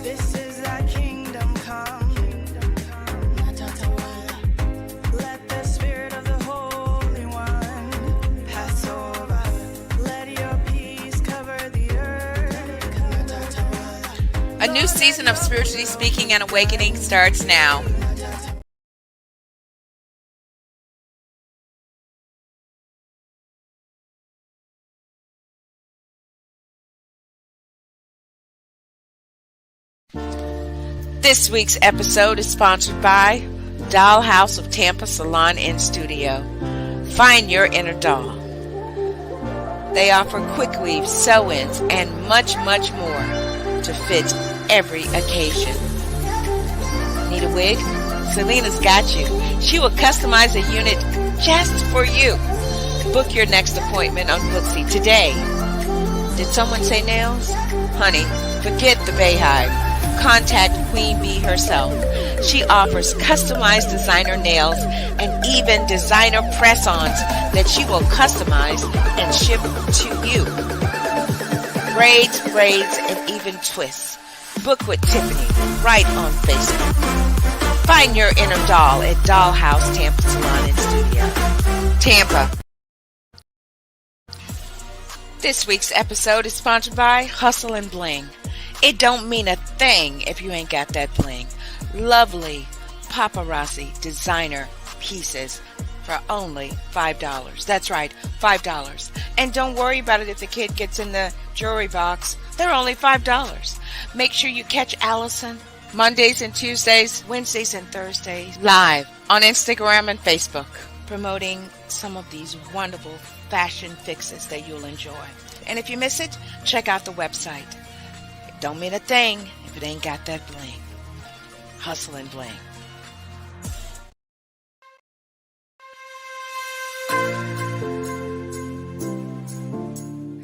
This is thy kingdom come. Let the spirit of the Holy One pass over. Let your peace cover the earth. A new season of Spiritually Speaking and Awakening starts now. This week's episode is sponsored by Dollhouse of Tampa Salon and Studio. Find your inner doll. They offer quick weaves, sew-ins, and much, much more to fit every occasion. Need a wig? Selena's got you. She will customize a unit just for you. Book your next appointment on Booksy today. Did someone say nails? Honey, forget the Bayhive. Contact Queen Bee herself. She offers customized designer nails and even designer press-ons that she will customize and ship to you. Braids, and even twists. Book with Tiffany right on Facebook. Find your inner doll at Dollhouse Tampa Salon and Studio. Tampa. This week's episode is sponsored by Hustle and Bling. It don't mean a thing if you ain't got that bling. Lovely paparazzi designer pieces for only $5. That's right, $5. And don't worry about it if the kid gets in the jewelry box. They're only $5. Make sure you catch Allison Mondays and Tuesdays, Wednesdays and Thursdays live on Instagram and Facebook, promoting some of these wonderful fashion fixes that you'll enjoy. And if you miss it, check out the website. It don't mean a thing if it ain't got that bling. Hustle and Bling.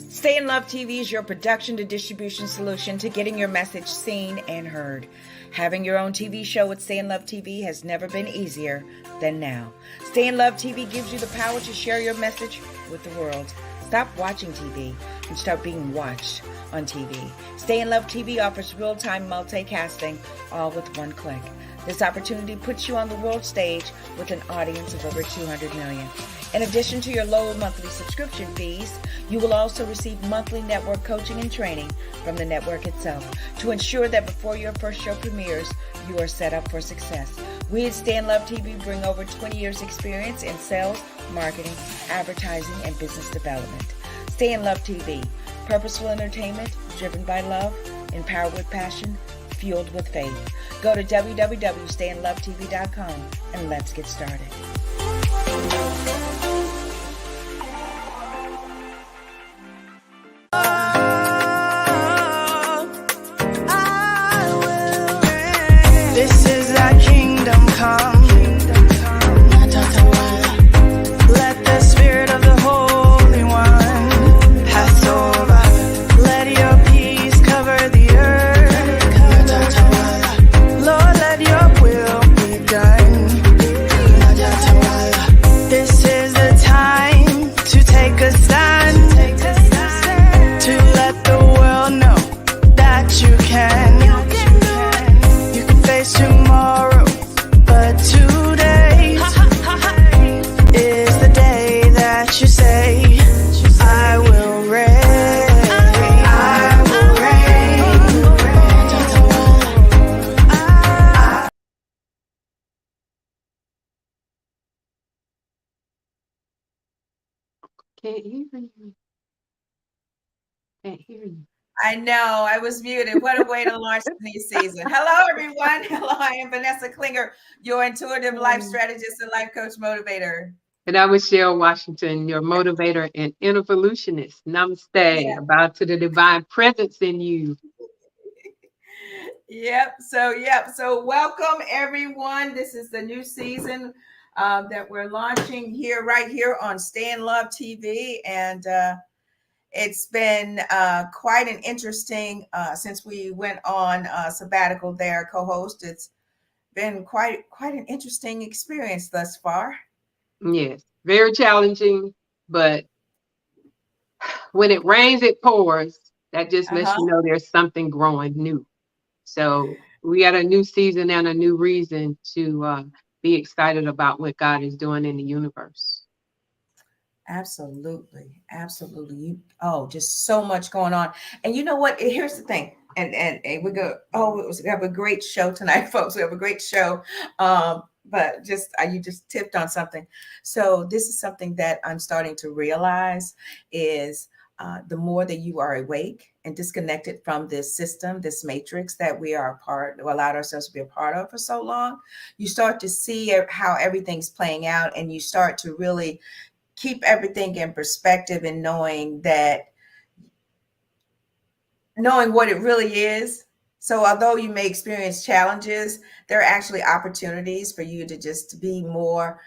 Stay in Love TV is your production to distribution solution to getting your message seen and heard. Having your own TV show with Stay in Love TV has never been easier than now. Stay in Love TV gives you the power to share your message with the world. Stop watching TV and start being watched on TV. Stay in Love TV offers real-time multicasting, all with one click. This opportunity puts you on the world stage with an audience of over 200 million. In addition to your low monthly subscription fees, you will also receive monthly network coaching and training from the network itself to ensure that before your first show premieres, you are set up for success. We at Stay in Love TV bring over 20 years experience in sales, marketing, advertising, and business development. Stay in Love TV, purposeful entertainment driven by love, empowered with passion, fueled with faith. Go to www.stayinlovetv.com and let's get started. This is thy kingdom come. Let the spirit of the Holy One pass over. Let your peace cover the earth. Lord, let your will be done. This is the time to take a stand, to let the world know that you can. You can face tomorrow, but today is the day that you say, I will reign. I will reign. Can't hear you. Can't hear you. I know, I was muted. What a way to launch the new season. Hello, everyone. Hello, I am Vanessa Klinger, your intuitive life strategist and life coach motivator. And I'm Michelle Washington, your motivator and evolutionist. Namaste. Yeah. Bow to the divine presence in you. Yep. So welcome, everyone. This is the new season that we're launching right here on Stay in Love TV. And it's been quite an interesting, since we went on sabbatical there, co-host. It's been quite an interesting experience thus far. Yes, very challenging, but when it rains, it pours. That just lets you know there's something growing new. So we got a new season and a new reason to be excited about what God is doing in the universe. Absolutely. Absolutely. Just so much going on. And you know what? Here's the thing. And we go, we have a great show tonight, folks. We have a great show. But you just tipped on something. So this is something that I'm starting to realize is the more that you are awake and disconnected from this system, this matrix that we are allowed ourselves to be a part of for so long, you start to see how everything's playing out, and you start to really keep everything in perspective and knowing what it really is. So although you may experience challenges, there are actually opportunities for you to just be more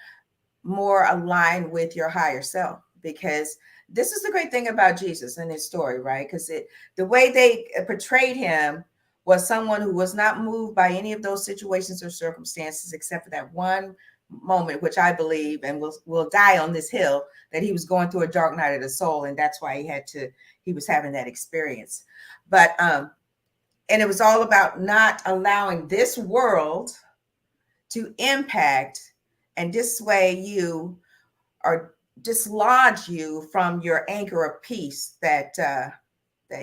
aligned with your higher self, because this is the great thing about Jesus and his story, right? Because the way they portrayed him was someone who was not moved by any of those situations or circumstances, except for that one moment, which I believe, and will die on this hill, that he was going through a dark night of the soul, and that's why he was having that experience. But and it was all about not allowing this world to impact and dissuade you or dislodge you from your anchor of peace that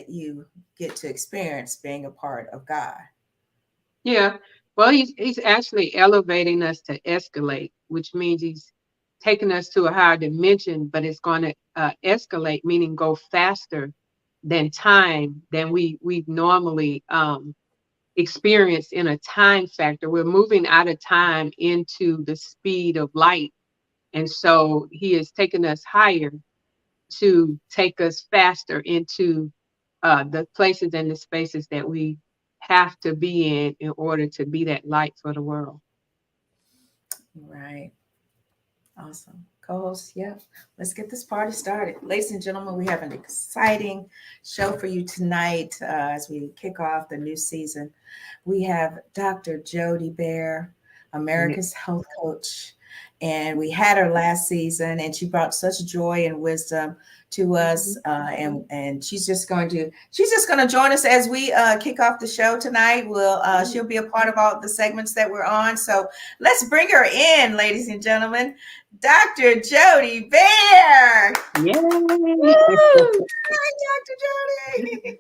you get to experience being a part of God. Yeah. Well, he's actually elevating us to escalate, which means he's taking us to a higher dimension, but it's going to escalate, meaning go faster than time than we've normally experienced in a time factor. We're moving out of time into the speed of light. And so he is taking us higher to take us faster into the places and the spaces that we have to be in order to be that light for the world. Right. Awesome. Co-host, yeah. Let's get this party started. Ladies and gentlemen, we have an exciting show for you tonight as we kick off the new season. We have Dr. Jo Dee Baer, America's health coach. And we had her last season, and she brought such joy and wisdom to us. And she's just going to join us as we kick off the show tonight. She'll be a part of all the segments that we're on. So let's bring her in, ladies and gentlemen, Dr. Jo Dee Baer. Yay! Hi, Dr. Jo Dee.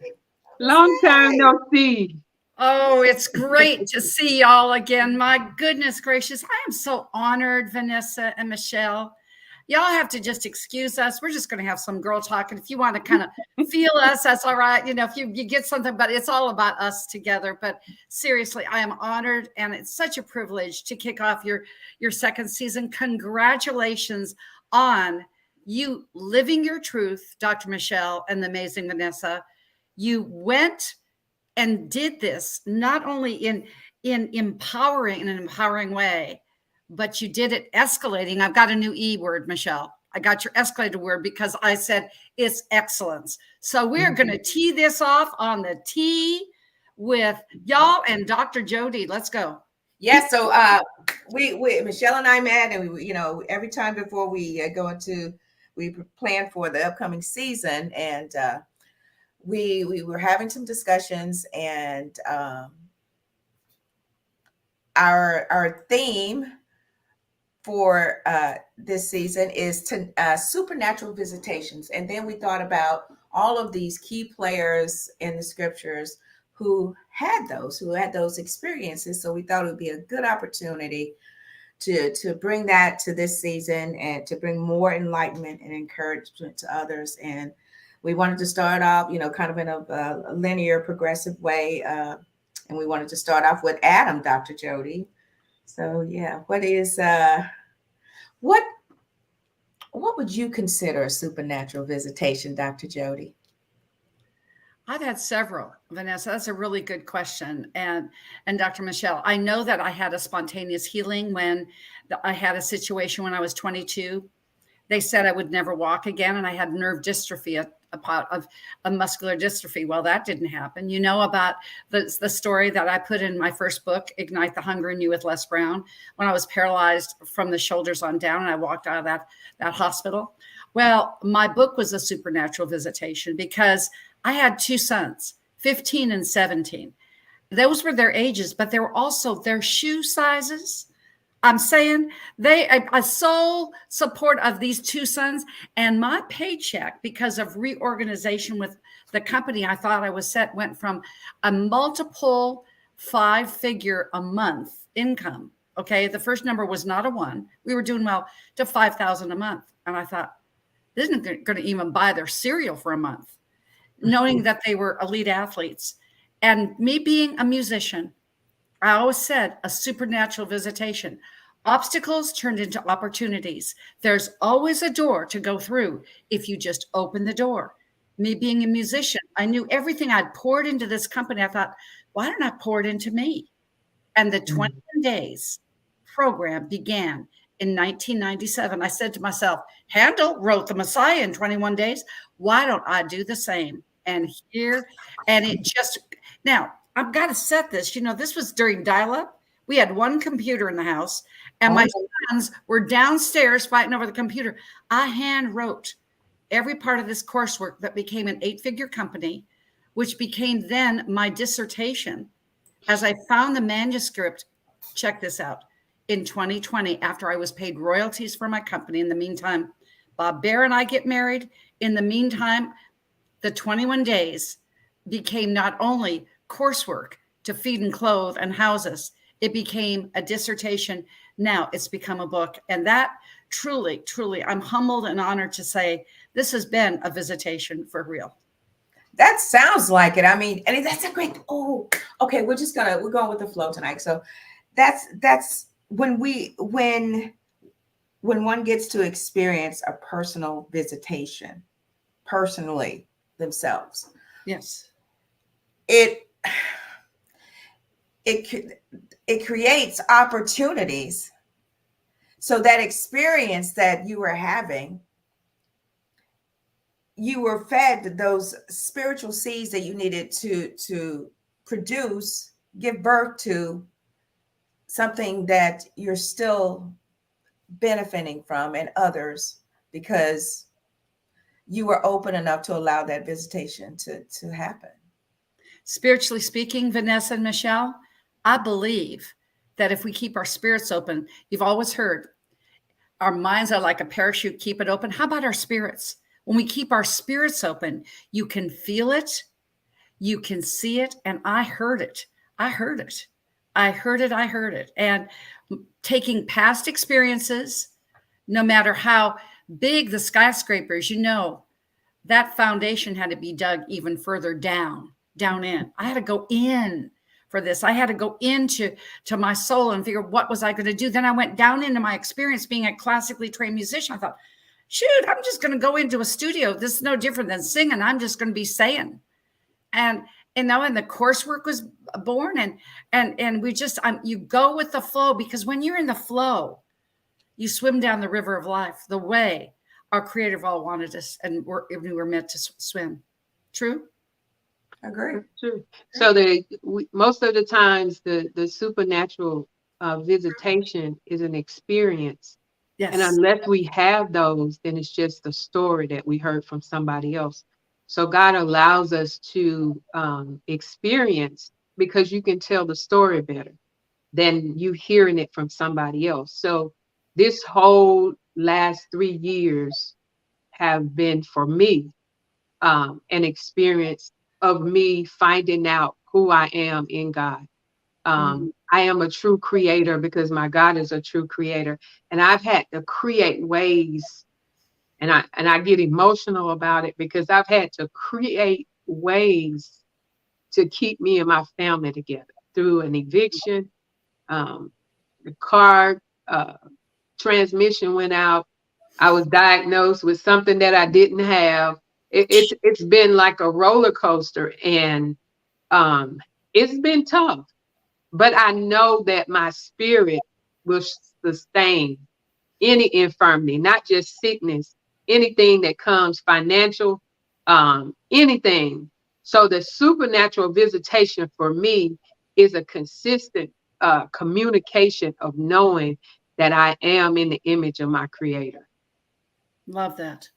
Long time no see. Oh, it's great to see y'all again. My goodness gracious. I am so honored, Vanessa and Michelle. Y'all have to just excuse us. We're just going to have some girl talk. And if you want to kind of feel us, that's all right. You know, if you get something, but it's all about us together. But seriously, I am honored. And it's such a privilege to kick off your second season. Congratulations on you living your truth, Dr. Michelle and the amazing Vanessa. You went and did this not only in an empowering way, but you did it escalating. I've got a new E word, Michelle. I got your escalated word because I said it's excellence. So we're going to tee this off on the tee with y'all and Dr. Jo Dee. Let's go. Yeah. So we Michelle and I met, and we, every time before we we plan for the upcoming season, and we were having some discussions, and our theme for this season is supernatural visitations. And then we thought about all of these key players in the scriptures who had those experiences. So we thought it would be a good opportunity to bring that to this season and to bring more enlightenment and encouragement to others. And we wanted to start off, kind of in a linear, progressive way. And we wanted to start off with Adam, Dr. Jo Dee. So, yeah, what would you consider a supernatural visitation, Dr. Jo Dee? I've had several, Vanessa. That's a really good question. And Dr. Michelle, I know that I had a spontaneous healing when I had a situation when I was 22. They said I would never walk again, and I had nerve dystrophy, a muscular dystrophy. Well, that didn't happen. You know about the story that I put in my first book, Ignite the Hunger in You with Les Brown, when I was paralyzed from the shoulders on down, and I walked out of that hospital. Well, my book was a supernatural visitation because I had two sons, 15 and 17. Those were their ages, but they were also their shoe sizes. I'm saying a sole support of these two sons, and my paycheck, because of reorganization with the company I thought I was set, went from a multiple 5-figure a month income. Okay. The first number was not a 1. We were doing well, to 5,000 a month. And I thought, this isn't going to even buy their cereal for a month, knowing that they were elite athletes. And me being a musician, I always said a supernatural visitation. Obstacles turned into opportunities. There's always a door to go through if you just open the door. Me being a musician, I knew everything I'd poured into this company. I thought, why don't I pour it into me? And the 21 days program began in 1997. I said to myself, Handel wrote the Messiah in 21 days. Why don't I do the same? And it just, now I've got to set this, this was during dial-up. We had one computer in the house, and my sons were downstairs fighting over the computer. I hand wrote every part of this coursework that became an 8-figure company, which became then my dissertation. As I found the manuscript, check this out, in 2020, after I was paid royalties for my company. In the meantime, Bob Baer and I get married. In the meantime, the 21 days became not only coursework to feed and clothe and house us, it became a dissertation. Now it's become a book. And that truly, truly, I'm humbled and honored to say this has been a visitation for real. That sounds like it. I mean, and that's a great, okay. We're going with the flow tonight. So that's when one gets to experience a personal visitation, personally themselves. Yes. It creates opportunities. So that experience that you were having, you were fed those spiritual seeds that you needed to produce, give birth to something that you're still benefiting from and others, because you were open enough to allow that visitation to happen. Spiritually speaking, Vanessa and Michelle, I believe that if we keep our spirits open, you've always heard our minds are like a parachute, keep it open. How about our spirits? When we keep our spirits open, you can feel it, you can see it. And I heard it. And taking past experiences, no matter how big the skyscrapers, that foundation had to be dug even further down in. I had to go in for this. I had to go into my soul and figure what was I going to do. Then I went down into my experience being a classically trained musician. I thought, shoot, I'm just going to go into a studio. This is no different than singing. I'm just going to be saying. And the coursework was born, and we just, you go with the flow, because when you're in the flow, you swim down the river of life, the way our Creator of all wanted us, and we were meant to swim. True? Agree. True. So most of the times the supernatural visitation is an experience. Yes. And unless we have those, then it's just a story that we heard from somebody else. So God allows us to experience, because you can tell the story better than you hearing it from somebody else. So this whole last 3 years have been for me an experience of me finding out who I am in God. I am a true creator because my God is a true creator. And I've had to create ways, and I get emotional about it, because I've had to create ways to keep me and my family together through an eviction. The car transmission went out. I was diagnosed with something that I didn't have. It's been like a roller coaster, and it's been tough. But I know that my spirit will sustain any infirmity, not just sickness, anything that comes, financial, anything. So the supernatural visitation for me is a consistent communication of knowing that I am in the image of my Creator. Love that.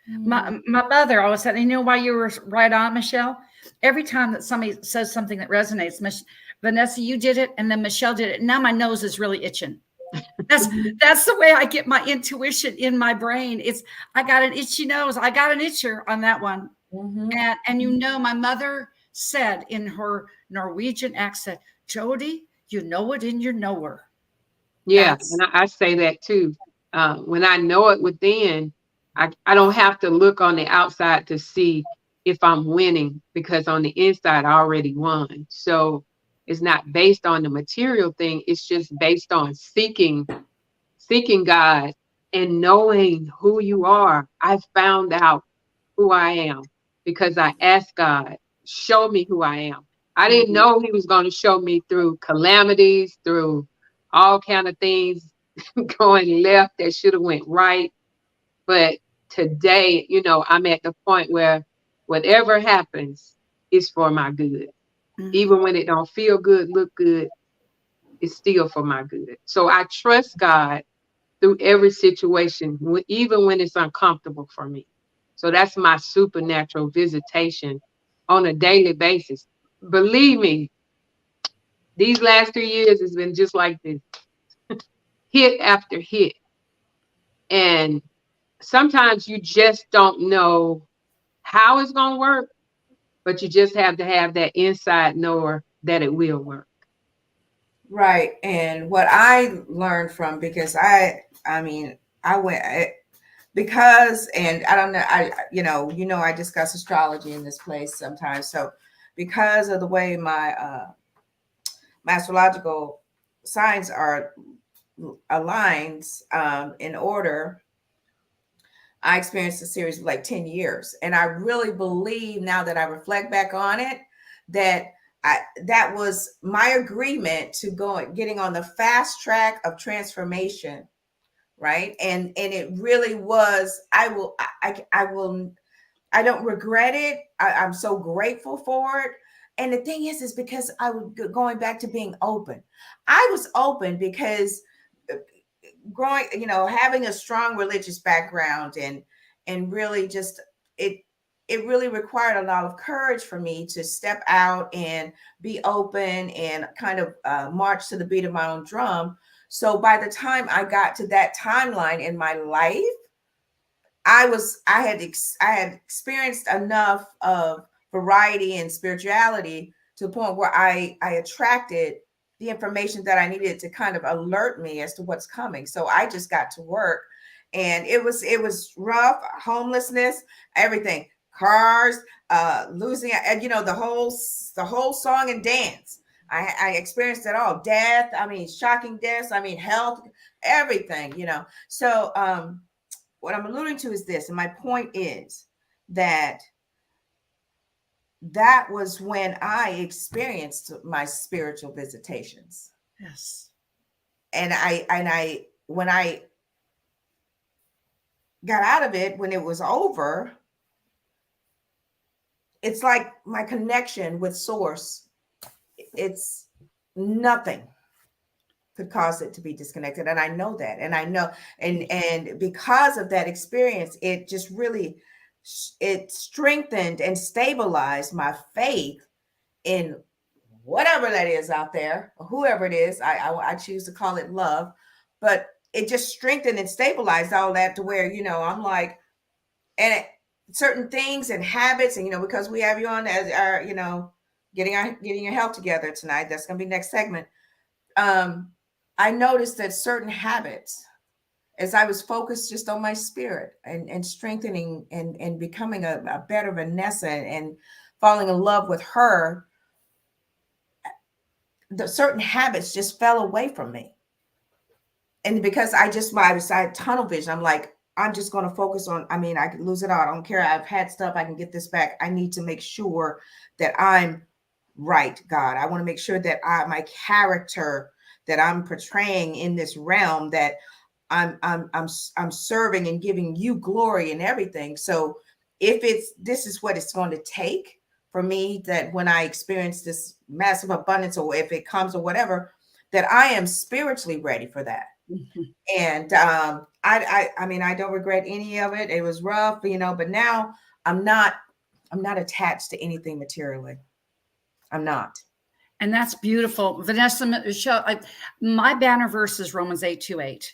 My mother always said, you know why you were right on, Michelle? Every time that somebody says something that resonates, Vanessa, you did it, and then Michelle did it. Now my nose is really itching. That's the way I get my intuition in my brain. It's I got an itchy nose. I got an itcher on that one. And you know, my mother said in her Norwegian accent, Jody, you know it in your knower. Yeah, and I say that too. When I know it within, I don't have to look on the outside to see if I'm winning, because on the inside I already won. So it's not based on the material thing. It's just based on seeking God and knowing who you are. I found out who I am because I asked God, show me who I am. I didn't know he was going to show me through calamities, through all kind of things going left that should have went right. But today, you know, I'm at the point where whatever happens is for my good. Even when it don't feel good, look good, it's still for my good. So I trust God through every situation, even when it's uncomfortable for me. So that's my supernatural visitation on a daily basis. Believe me, these last 3 years has been just like this, hit after hit. And sometimes you just don't know how it's going to work, but you just have to have that inside knower that it will work. Right. And what I learned from, because I went, because, and I don't know, I discuss astrology in this place sometimes. So because of the way my astrological signs are aligned in order, I experienced a series of like 10 years. And I really believe, now that I reflect back on it, that that was my agreement to getting on the fast track of transformation. Right. And it really was, I don't regret it. I'm so grateful for it. And the thing is because I was going back to being open. I was open because growing, having a strong religious background and really just it really required a lot of courage for me to step out and be open and kind of march to the beat of my own drum. So by the time I got to that timeline in my life, I had experienced enough of variety and spirituality to the point where I attracted the information that I needed to kind of alert me as to what's coming. So I just got to work, and it was rough, homelessness, everything, cars, losing, the whole song and dance. I experienced it all. Death, shocking deaths, health, everything, So what I'm alluding to is this, and my point is that was when I experienced my spiritual visitations. Yes. And when I got out of it, when it was over, it's like my connection with source, it's nothing could cause it to be disconnected. And I know that, and I know, and because of that experience, it just really, it strengthened and stabilized my faith in whatever that is out there, whoever it is. I choose to call it love, but it just strengthened and stabilized all that to where, I'm like, and certain things and habits, and, because we have you on as our, getting your health together tonight, that's going to be next segment. I noticed that certain habits, as I was focused just on my spirit and strengthening and becoming a better Vanessa and falling in love with her, the certain habits just fell away from me. And because I had tunnel vision, I'm like, I'm just going to focus on, I could lose it all. I don't care. I've had stuff. I can get this back. I need to make sure that I'm right, God. I want to make sure that my character that I'm portraying in this realm, that I'm serving and giving you glory and everything. So if this is what it's going to take for me, that when I experience this massive abundance, or if it comes or whatever, that I am spiritually ready for that. And I mean, I don't regret any of it. It was rough, but now I'm not attached to anything materially. I'm not. And that's beautiful. Vanessa, Michelle, my banner verse is Romans 8:28.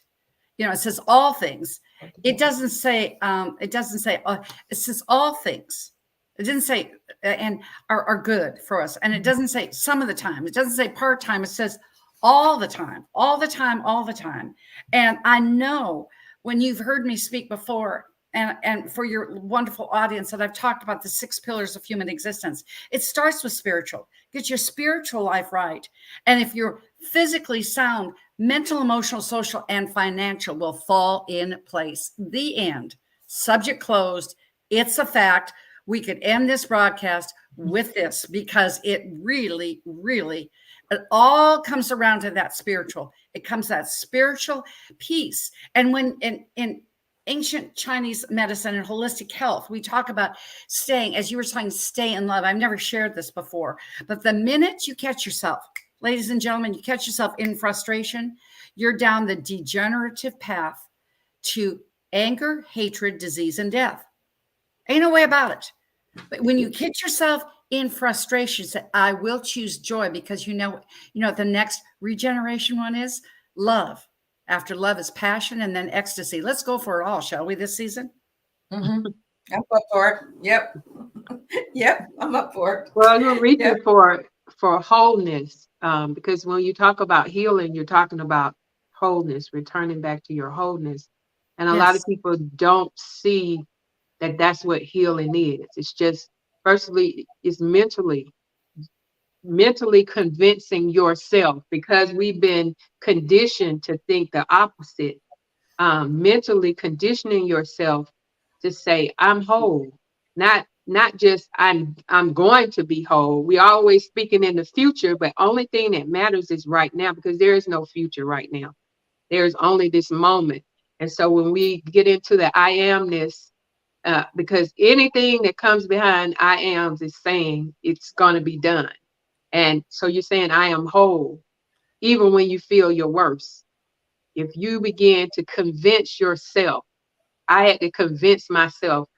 It says all things. It doesn't say, it says all things. It didn't say and are good for us. And it doesn't say some of the time. It doesn't say part-time. It says all the time, all the time, all the time. And I know when you've heard me speak before, and for your wonderful audience, that I've talked about the 6 pillars of human existence. It starts with spiritual. Get your spiritual life right. And if you're physically sound, mental, emotional, social, and financial will fall in place. The end. Subject closed. It's a fact. We could end this broadcast with this because it really, really, it all comes around to that spiritual. It comes to that spiritual peace. And when in ancient Chinese medicine and holistic health, we talk about staying, as you were saying, stay in love. I've never shared this before, but the minute you catch yourself, ladies and gentlemen, you catch yourself in frustration, you're down the degenerative path to anger, hatred, disease, and death. Ain't no way about it. But when you catch yourself in frustration, say, I will choose joy, because you know what the next regeneration one is? Love. After love is passion, and then ecstasy. Let's go for it all, shall we, this season? Mm-hmm. I'm up for it. Yep. Yep. I'm up for it. Well, you're reaching for wholeness, because when you talk about healing, you're talking about wholeness, returning back to your wholeness. And a lot of people don't see that that's what healing is. It's just, firstly, it's mentally convincing yourself, because we've been conditioned to think the opposite. Mentally conditioning yourself to say, I'm whole, not just I'm going to be whole. We're always speaking in the future, but only thing that matters is right now, because there is no future right now. There's only this moment. And so when we get into the I amness, because anything that comes behind I ams is saying it's going to be done. And so you're saying I am whole, even when you feel your worst. If you begin to convince yourself, I had to convince myself,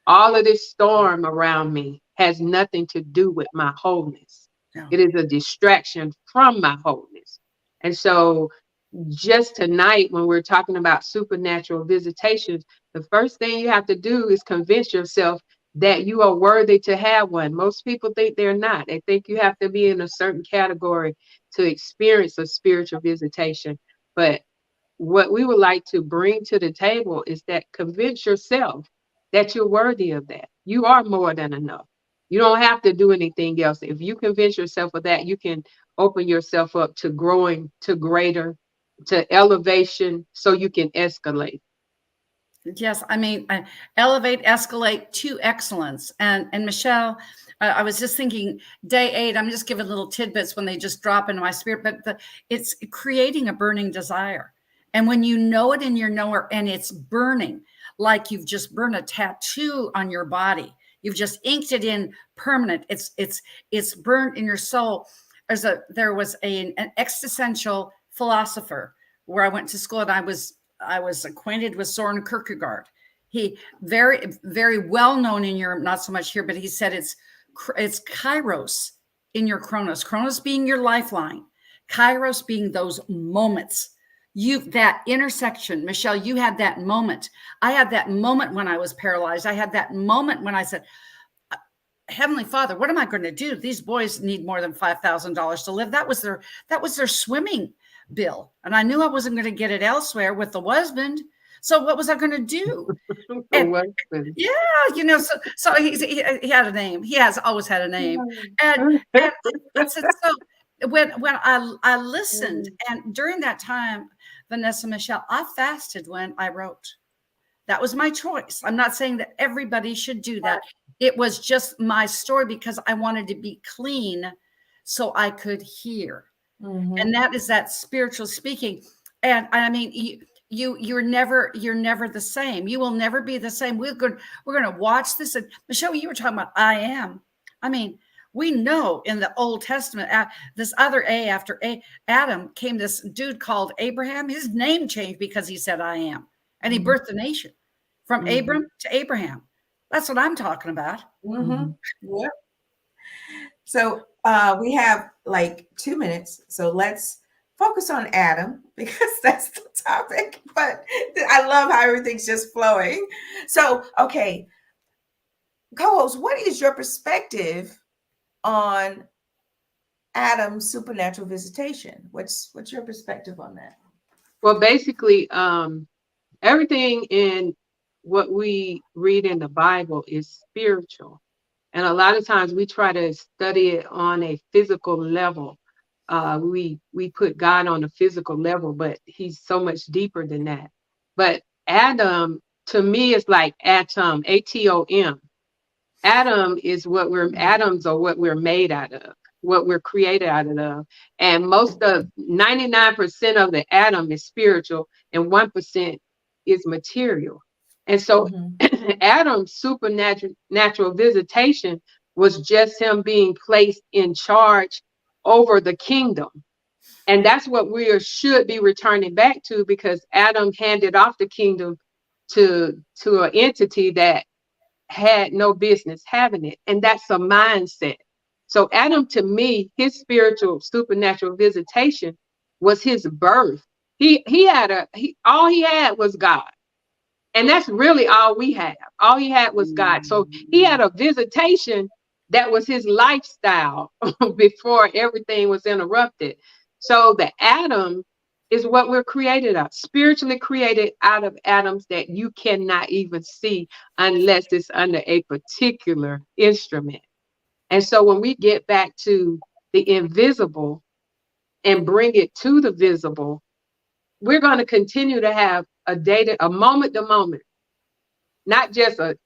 all of this storm around me has nothing to do with my wholeness. Yeah. It is a distraction from my wholeness. And so just tonight, when we're talking about supernatural visitations, the first thing you have to do is convince yourself that you are worthy to have one. Most people think they're not. They think you have to be in a certain category to experience a spiritual visitation. But what we would like to bring to the table is that convince yourself that you're worthy of that. You are more than enough. You don't have to do anything else. If you convince yourself of that, you can open yourself up to growing, to greater, to elevation, so you can escalate. Yes, I mean, elevate, escalate to excellence. And Michelle, I was just thinking, day 8, I'm just giving little tidbits when they just drop into my spirit, but it's creating a burning desire. And when you know it in your knower, and it's burning, like you've just burned a tattoo on your body, you've just inked it in permanent. It's burnt in your soul. There was an existential philosopher where I went to school, and I was acquainted with Soren Kierkegaard. He very, very well known in Europe, not so much here, but he said it's kairos in your chronos. Chronos being your lifeline, kairos being those moments. That intersection, Michelle, you had that moment. I had that moment when I was paralyzed. I had that moment when I said, Heavenly Father, what am I going to do? These boys need more than $5,000 to live. That was their swimming bill. And I knew I wasn't going to get it elsewhere with the husband. So what was I going to do? Yeah, so he had a name. He has always had a name. And I said, so when I listened, and during that time, Vanessa, Michelle, I fasted when I wrote. That was my choice. I'm not saying that everybody should do that. It was just my story, because I wanted to be clean so I could hear. Mm-hmm. And that is that spiritual speaking. And I mean, you're never the same. You will never be the same. We're going to watch this. And Michelle, you were talking about I am. I mean, We know in the Old Testament, this other A after Adam came this dude called Abraham. His name changed because he said, I am. And he birthed a nation from Abram to Abraham. That's what I'm talking about. Yep. So we have like 2 minutes. So let's focus on Adam because that's the topic. But I love how everything's just flowing. So, okay, co-host, what is your perspective on Adam's supernatural visitation? What's your perspective on that? Well, basically, everything in what we read in the Bible is spiritual. And a lot of times we try to study it on a physical level. We put God on a physical level, but he's so much deeper than that. But Adam, to me, is like atom, atom. Atoms are what we're made out of, what we're created out of. And 99% of the atom is spiritual and 1% is material. And so Adam's supernatural visitation was just him being placed in charge over the kingdom. And that's what we should be returning back to, because Adam handed off the kingdom to an entity that had no business having it. And that's a mindset. So Adam, to me, his spiritual supernatural visitation was his birth. All he had was God. And that's really all we have. All he had was God. So he had a visitation that was his lifestyle before everything was interrupted. So the Adam is what we're created out, spiritually created out of atoms that you cannot even see unless it's under a particular instrument. And so when we get back to the invisible and bring it to the visible, we're going to continue to have a moment to moment, not just a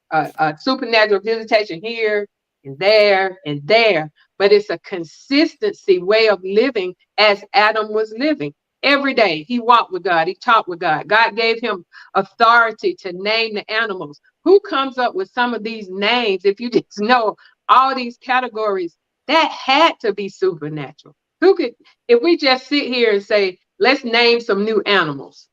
supernatural visitation here and there, but it's a consistency way of living as Adam was living. Every day he walked with God, he talked with God. God gave him authority to name the animals. Who comes up with some of these names? If you just know all these categories, that had to be supernatural. Who could, if we just sit here and say, let's name some new animals,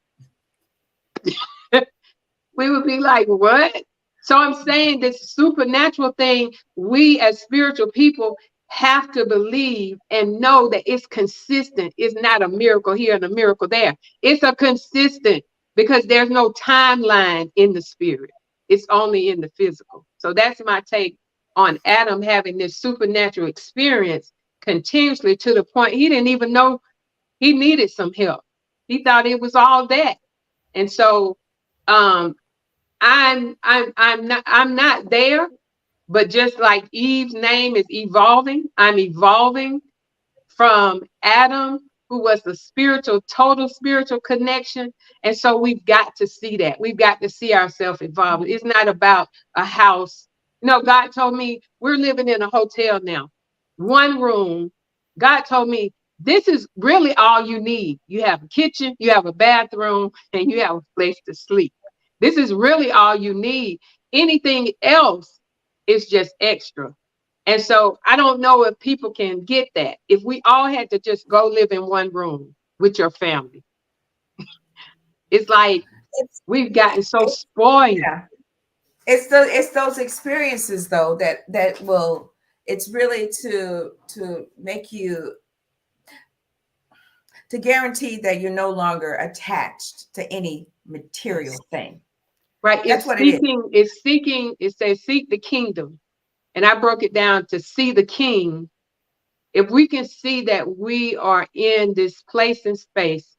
we would be like, what? So I'm saying this supernatural thing, we as spiritual people have to believe and know that it's consistent. It's not a miracle here and a miracle there. It's a consistent, because there's no timeline in the spirit. It's only in the physical. So that's my take on Adam having this supernatural experience continuously, to the point he didn't even know he needed some help. He thought it was all that. And so I'm not there, but just like Eve's name is evolving, I'm evolving from Adam, who was the total spiritual connection. And so we've got to see that. We've got to see ourselves evolving. It's not about a house. No, God told me we're living in a hotel now, one room. God told me this is really all you need. You have a kitchen, you have a bathroom, and you have a place to sleep. This is really all you need. Anything else is just extra. And so I don't know if people can get that. If we all had to just go live in one room with your family, it's like we've gotten so spoiled. Yeah. It's those experiences though that will, it's really to make you, to guarantee that you're no longer attached to any material thing. Right. That's what it is. It's seeking, it says seek the kingdom. And I broke it down to see the king. If we can see that we are in this place and space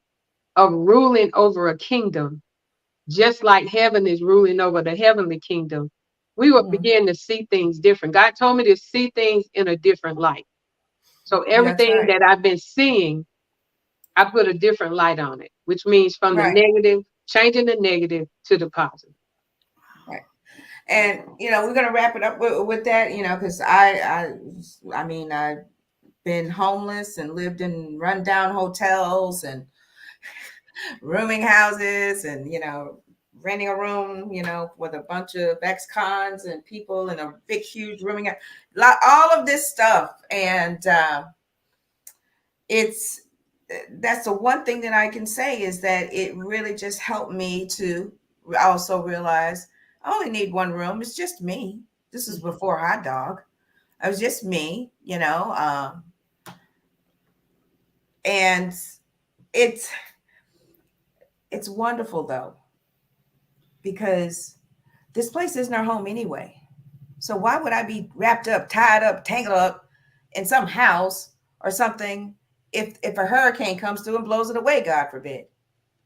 of ruling over a kingdom, just like heaven is ruling over the heavenly kingdom, we will begin to see things different. God told me to see things in a different light. So everything that I've been seeing, I put a different light on it, which means from the negative, changing the negative to the positive. Right. And, we're going to wrap it up with that, because I mean, I've been homeless and lived in rundown hotels and rooming houses and, renting a room, with a bunch of ex-cons and people in a big, huge room, all of this stuff. And that's the one thing that I can say is that it really just helped me to also realize I only need one room. It's just me. This is before Hot Dog. It was just me, and it's wonderful though, because this place isn't our home anyway. So why would I be wrapped up, tied up, tangled up in some house or something if a hurricane comes through and blows it away, God forbid?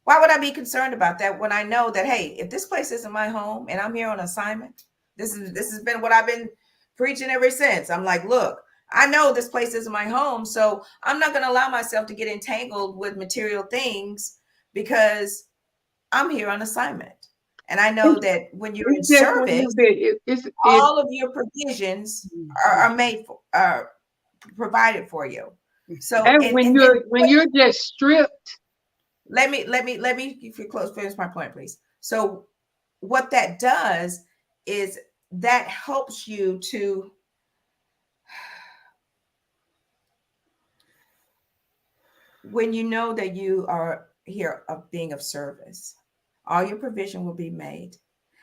Why would I be concerned about that when I know that, hey, if this place isn't my home and I'm here on assignment, this has been what I've been preaching ever since. I'm like, look, I know this place isn't my home, so I'm not going to allow myself to get entangled with material things because I'm here on assignment. And I know that when you're in service, all of your provisions are made for, are provided for you. So, and when you're just stripped. Let me, if you finish my point, please. So what that does is that helps you to when you know that you are here of being of service, all your provision will be made.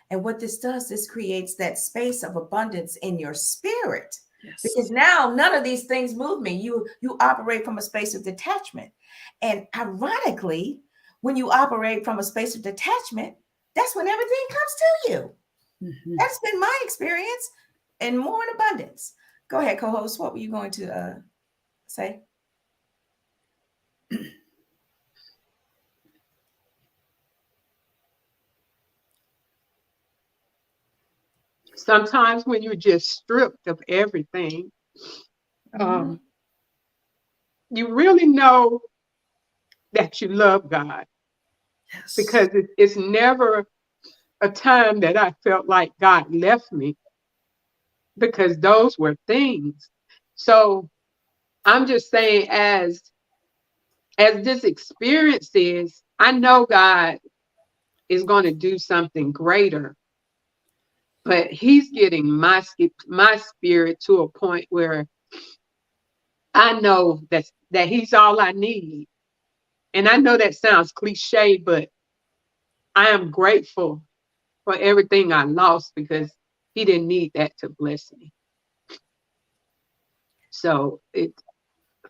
And what this does, this creates that space of abundance in your spirit. Yes. Because now none of these things move me. You operate from a space of detachment. And ironically, when you operate from a space of detachment, that's when everything comes to you. Mm-hmm. That's been my experience, and more in abundance. Go ahead, co-host. What were you going to say? Sometimes when you're just stripped of everything, you really know that you love God. Yes. Because it's never a time that I felt like God left me, because those were things. So I'm just saying, as this experience is, I know God is going to do something greater, but he's getting my spirit to a point where I know that he's all I need. And I know that sounds cliche, but I am grateful for everything I lost, because he didn't need that to bless me. So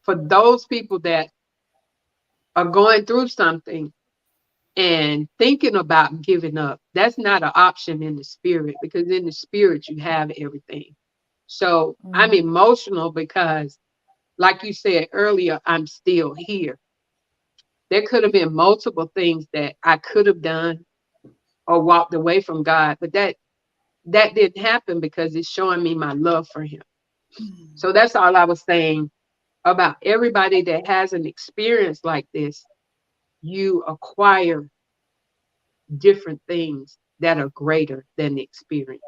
for those people that are going through something and thinking about giving up, that's not an option in the spirit, because in the spirit you have everything. So I'm emotional because, like you said earlier, I'm still here. There could have been multiple things that I could have done or walked away from God, but that didn't happen because it's showing me my love for him. So that's all I was saying about everybody that has an experience like this. You acquire different things that are greater than the experience.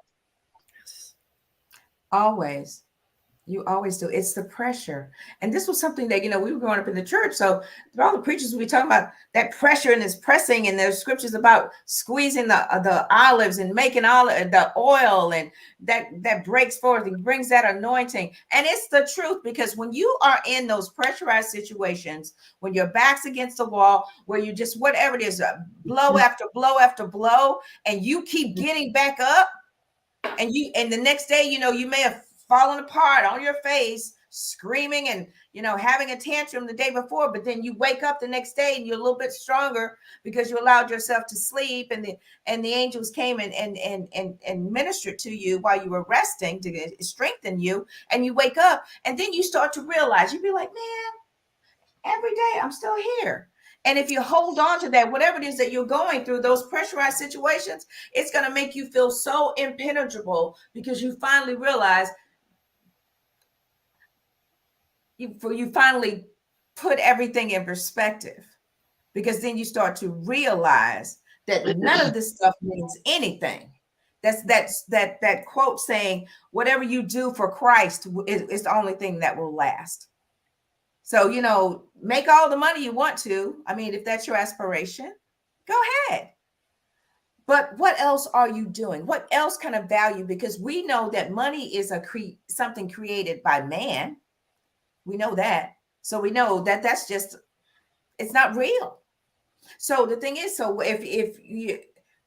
Always. You always do. It's the pressure. And this was something that, we were growing up in the church. So all the preachers will be talking about that pressure and this pressing, and there's scriptures about squeezing the olives and making the oil, and that breaks forth and brings that anointing. And it's the truth, because when you are in those pressurized situations, when your back's against the wall, where you just, whatever it is, blow after blow after blow, and you keep getting back up, and the next day, you may have falling apart on your face, screaming and, having a tantrum the day before, but then you wake up the next day and you're a little bit stronger because you allowed yourself to sleep, and the angels came and ministered to you while you were resting to strengthen you, and you wake up, and then you start to realize, you'd be like, man, every day I'm still here. And if you hold on to that, whatever it is that you're going through, those pressurized situations, it's going to make you feel so impenetrable, because you finally realize, you finally put everything in perspective, because then you start to realize that none of this stuff means anything. That's that quote saying, whatever you do for Christ is the only thing that will last. So, make all the money you want to. I mean, if that's your aspiration, go ahead. But what else are you doing? What else kind of value? Because we know that money is something created by man. We know that. So we know that that's just, it's not real. So the thing is, so if you,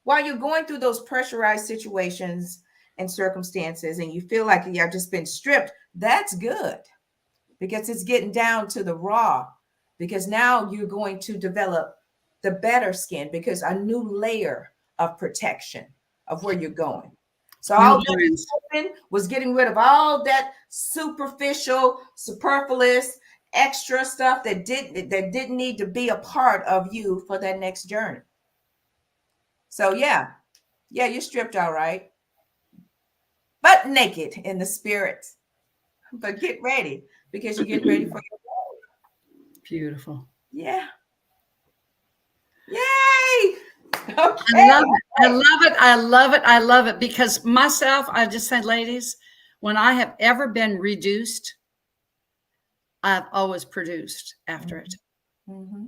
while you're going through those pressurized situations and circumstances and you feel like you have just been stripped, that's good, because it's getting down to the raw, because now you're going to develop the better skin, because a new layer of protection of where you're going. So all that was getting rid of all that superficial, superfluous, extra stuff that didn't need to be a part of you for that next journey. So yeah, you're stripped, all right, but naked in the spirit. But get ready, because you're getting ready for your role. Beautiful. Yeah. Yay! Okay. I love it. I love it. I love it. I love it. Because myself, I just said, ladies, when I have ever been reduced, I've always produced after it. Mm-hmm.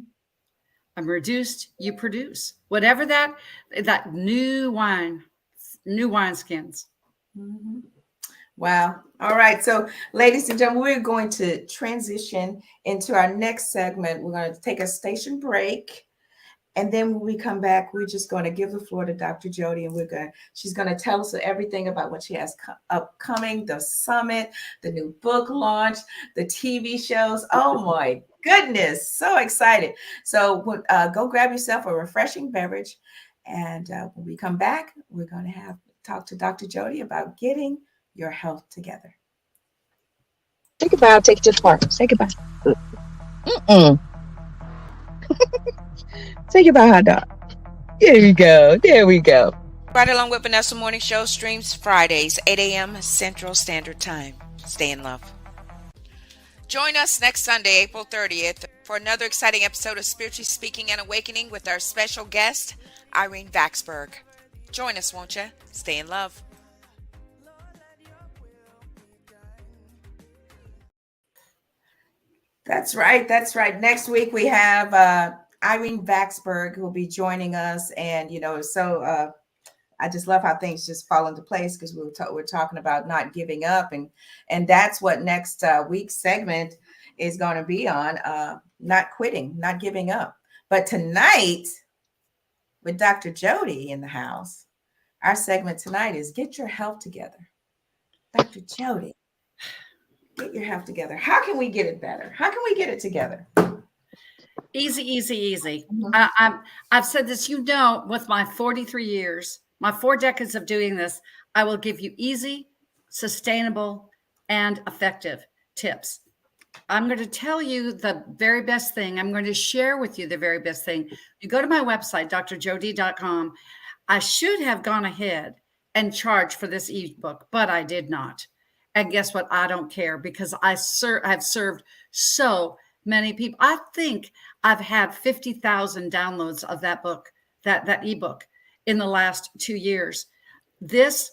I'm reduced, you produce. Whatever that new wineskins. Mm-hmm. Wow. All right. So, ladies and gentlemen, we're going to transition into our next segment. We're going to take a station break. And then when we come back, we're just going to give the floor to Dr. Jo Dee, and she's going to tell us everything about what she has upcoming, the summit, the new book launch, the TV shows. Oh my goodness. So excited. So go grab yourself a refreshing beverage. And when we come back, we're going to talk to Dr. Jo Dee about getting your health together. Say goodbye. I'll take you to the park. Say goodbye. Say goodbye, hot dog. There we go. There we go. Right along with Vanessa Morning Show streams Fridays, 8 a.m. Central Standard Time. Stay in love. Join us next Sunday, April 30th, for another exciting episode of Spiritually Speaking and Awakening with our special guest, Irene Vaxberg. Join us, won't you? Stay in love. That's right. That's right. Next week we have Irene Vaxberg, who will be joining us. And, so I just love how things just fall into place, because we're talking about not giving up. And that's what next week's segment is going to be on, not quitting, not giving up. But tonight, with Dr. Jo Dee in the house, our segment tonight is Get Your Health Together. Dr. Jo Dee, get your health together. How can we get it better? How can we get it together? Easy, easy, easy. Mm-hmm. I've said this, with my 43 years, my 4 decades of doing this, I will give you easy, sustainable, and effective tips. I'm going to tell you the very best thing. I'm going to share with you the very best thing. You go to my website, drjodee.com. I should have gone ahead and charged for this ebook, but I did not. And guess what? I don't care, because I've served so many people. I think I've had 50,000 downloads of that book, that ebook, in the last 2 years. This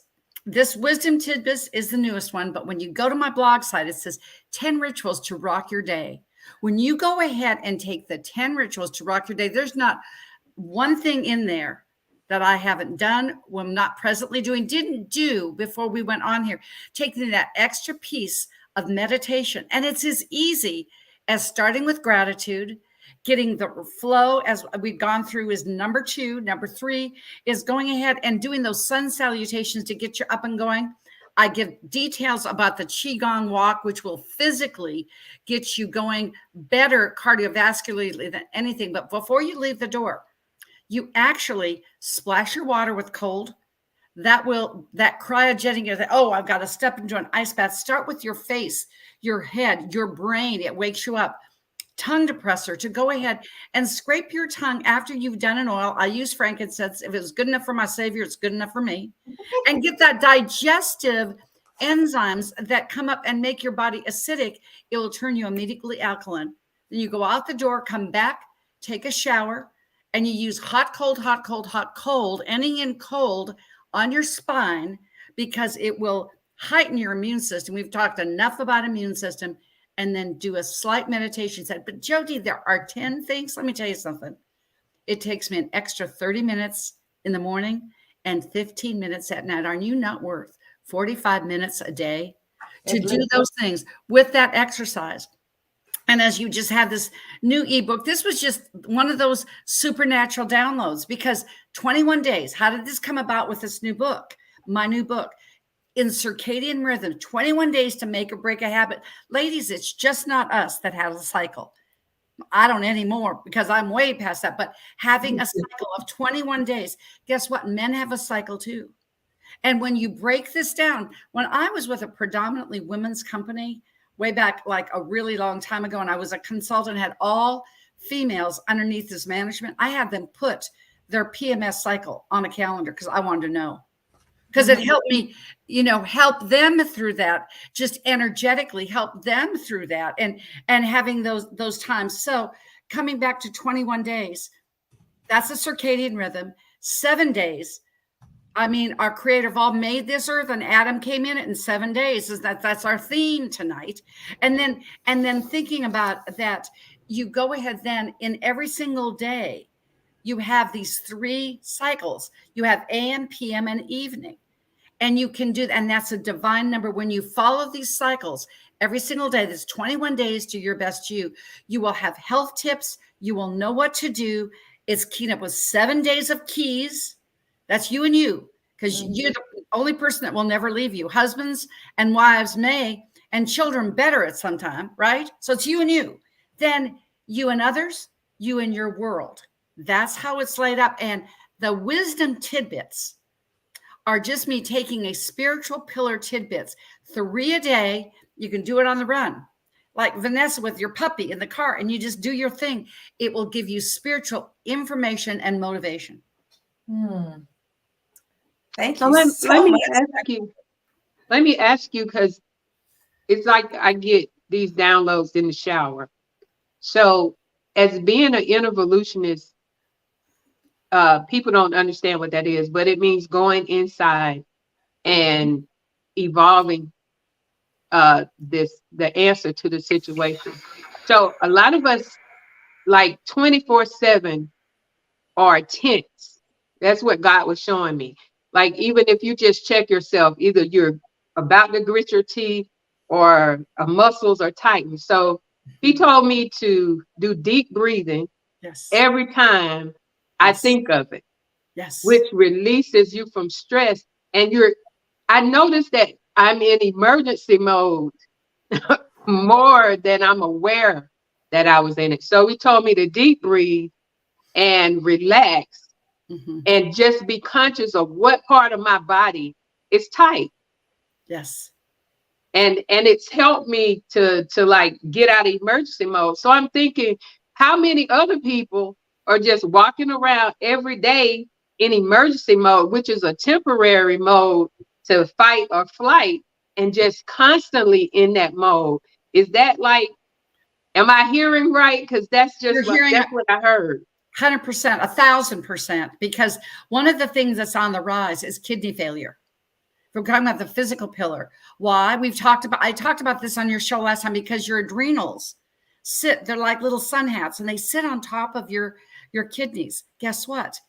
Wisdom Tidbits is the newest one, but when you go to my blog site, it says 10 rituals to rock your day. When you go ahead and take the 10 rituals to rock your day, there's not one thing in there that I haven't done, am not presently doing, didn't do before we went on here, taking that extra piece of meditation. And it's as easy as starting with gratitude, getting the flow, as we've gone through, is number 2. Number 3 is going ahead and doing those sun salutations to get you up and going. I give details about the Qigong walk, which will physically get you going better cardiovascularly than anything. But before you leave the door, you actually splash your water with cold. That cryogenic, I've got to step into an ice bath. Start with your face, your head, your brain. It wakes you up. Tongue depressor, to go ahead and scrape your tongue after you've done an oil. I use frankincense. If it was good enough for my Savior, it's good enough for me. And get that digestive enzymes that come up and make your body acidic. It will turn you immediately alkaline. Then you go out the door, come back, take a shower, and you use hot, cold, hot, cold, hot, cold, ending in cold on your spine, because it will heighten your immune system. We've talked enough about immune system. And then do a slight meditation set. But Jo Dee, there are 10 things. Let me tell you something. It takes me an extra 30 minutes in the morning and 15 minutes at night. Are you not worth 45 minutes a day to do those things with that exercise? And as you just had this new ebook, this was just one of those supernatural downloads, because 21 days, how did this come about with this new book? My new book, In Circadian Rhythm, 21 days to make or break a habit. Ladies, it's just not us that has a cycle. I don't anymore because I'm way past that, but having a cycle of 21 days, guess what? Men have a cycle too. And when you break this down, when I was with a predominantly women's company way back, like a really long time ago, and I was a consultant, had all females underneath this management, I had them put their PMS cycle on a calendar because I wanted to know. Because it helped me, help them through that, just energetically help them through that, and having those times. So coming back to 21 days, that's a circadian rhythm. 7 days. I mean, our creator of all made this earth, and Adam came in it in 7 days. That's our theme tonight. And then thinking about that, you go ahead then in every single day, you have these 3 cycles. You have AM, PM, and evening. And you can do that. And that's a divine number. When you follow these cycles every single day, there's 21 days to your best you. You will have health tips. You will know what to do. It's keyed up with 7 days of keys. That's you and you, because you're the only person that will never leave you. Husbands and wives may, and children better at some time, right? So it's you and you. Then you and others, you and your world. That's how it's laid up. And the wisdom tidbits are just me taking a spiritual pillar tidbits, 3 a day. You can do it on the run, like Vanessa with your puppy in the car, and you just do your thing. It will give you spiritual information and motivation. Thank So you let so me much. ask you, because it's like I get these downloads in the shower. So as being an involutionist, people don't understand what that is, but it means going inside and evolving the answer to the situation. So a lot of us, like 24/7, are tense. That's what God was showing me. Like, even if you just check yourself, either you're about to grit your teeth or muscles are tightened. So he told me to do deep breathing every time I think of it, which releases you from stress. And I noticed that I'm in emergency mode more than I'm aware that I was in it. So he told me to deep breathe and relax, and just be conscious of what part of my body is tight. Yes. And it's helped me to like get out of emergency mode. So I'm thinking, how many other people are just walking around every day in emergency mode, which is a temporary mode to fight or flight, and just constantly in that mode? Is that like, am I hearing right? Because that's just that's what I heard. 100%, 1,000%, because one of the things that's on the rise is kidney failure. We're talking about the physical pillar. Why? I talked about this on your show last time, because your adrenals they're like little sun hats, and they sit on top of your kidneys. Guess what?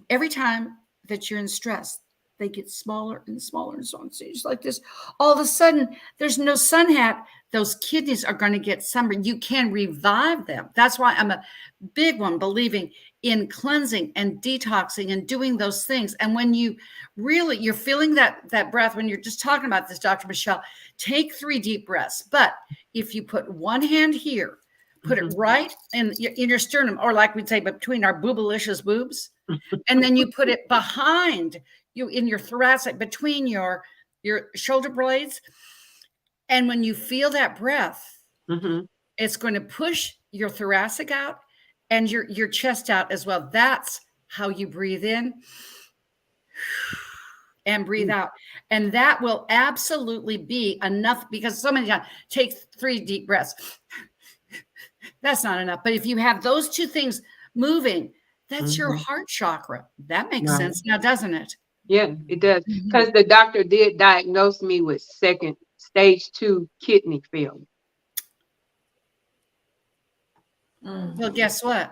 Every time that you're in stress, they get smaller and smaller and so on stage like this. All of a sudden, there's no sun hat. Those kidneys are going to get sunburned. You can revive them. That's why I'm a big one believing in cleansing and detoxing and doing those things. And when you're feeling that breath, when you're just talking about this, Dr. Michelle, take 3 deep breaths. But if you put one hand here, put it right in your sternum, or like we'd say, between our boobalicious boobs, and then you put it behind you in your thoracic, between your shoulder blades. And when you feel that breath, it's going to push your thoracic out and your chest out as well. That's how you breathe in and breathe out. And that will absolutely be enough, because so many times, take 3 deep breaths. That's not enough. But if you have those 2 things moving, that's your heart chakra. That makes sense now, doesn't it? Yeah, it does. Because the doctor did diagnose me with stage 2 kidney failure. Well, guess what?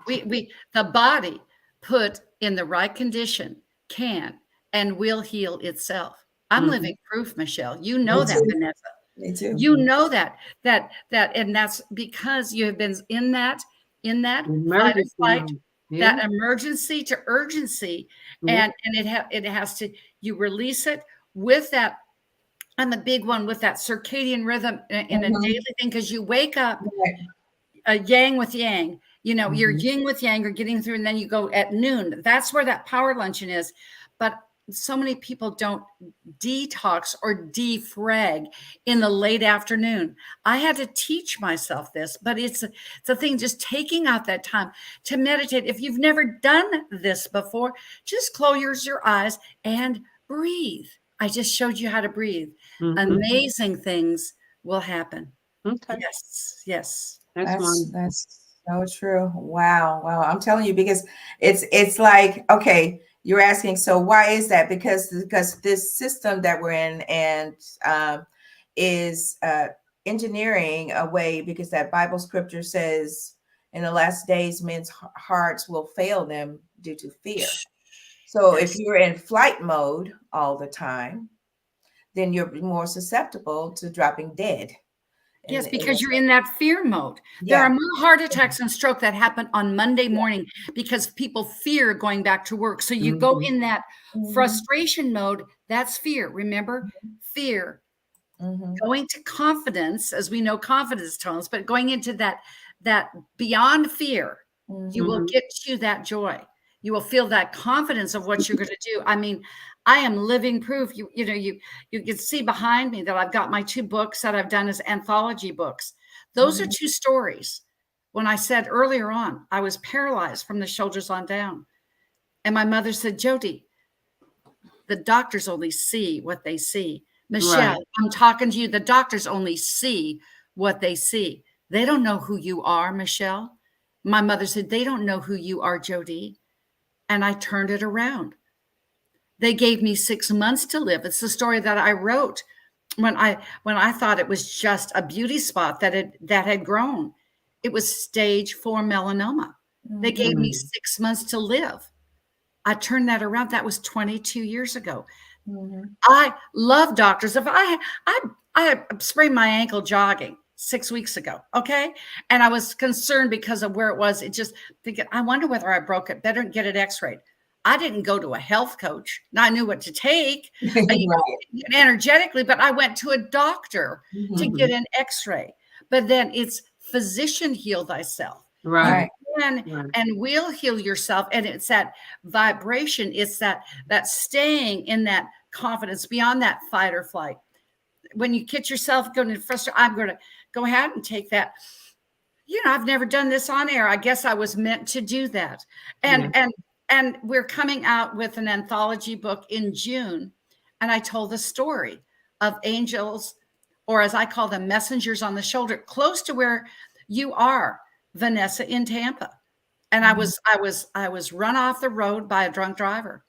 The body put in the right condition can and will heal itself. I'm living proof, Michelle. You know that, Vanessa. Me too. You know that, and that's because you have been in that fight or flight, that emergency to urgency, and it has to, you release it with that. I'm a big one with that circadian rhythm in a daily thing, because you wake up a yang with yang, you're yin with yang, or getting through, and then you go at noon. That's where that power luncheon is. But so many people don't detox or defrag in the late afternoon. I had to teach myself this, but it's a thing, just taking out that time to meditate. If you've never done this before, just close your eyes and breathe. I just showed you how to breathe. Amazing things will happen. Okay. Yes. That's so true. Wow. I'm telling you, because it's like, okay, you're asking, so why is that? Because this system that we're in and is engineering a way, because that Bible scripture says in the last days, men's hearts will fail them due to fear. So if you're in flight mode all the time, then you're more susceptible to dropping dead. Yes, because you're in that fear mode. There are more heart attacks and stroke that happen on Monday morning because people fear going back to work. So you go in that frustration mode. That's fear. Remember, fear. Going to confidence, as we know, confidence tones, but going into that beyond fear, you will get you that joy. You will feel that confidence of what you're going to do. I mean, I am living proof. You can see behind me that I've got my 2 books that I've done as anthology books. Those are 2 stories. When I said earlier on, I was paralyzed from the shoulders on down. And my mother said, Jo Dee, the doctors only see what they see. Michelle, I'm talking to you. The doctors only see what they see. They don't know who you are, Michelle. My mother said, they don't know who you are, Jo Dee. And I turned it around. They gave me 6 months to live. It's the story that I wrote when I thought it was just a beauty spot that had grown. It was stage 4 melanoma. They gave me 6 months to live. I turned that around. That was 22 years ago. I love doctors. If I sprained my ankle jogging 6 weeks ago, okay, and I was concerned because of where it was. It just thinking, I wonder whether I broke it. Better get it X-rayed. I didn't go to a health coach. Now I knew what to take energetically, but I went to a doctor to get an X-ray. But then it's physician heal thyself. Right. And will heal yourself. And it's that vibration. It's that staying in that confidence beyond that fight or flight. When you get yourself going to frustration, I'm going to go ahead and take that. I've never done this on air. I guess I was meant to do that. And we're coming out with an anthology book in June. And I told the story of angels, or as I call them, messengers on the shoulder, close to where you are, Vanessa, in Tampa. And I was run off the road by a drunk driver.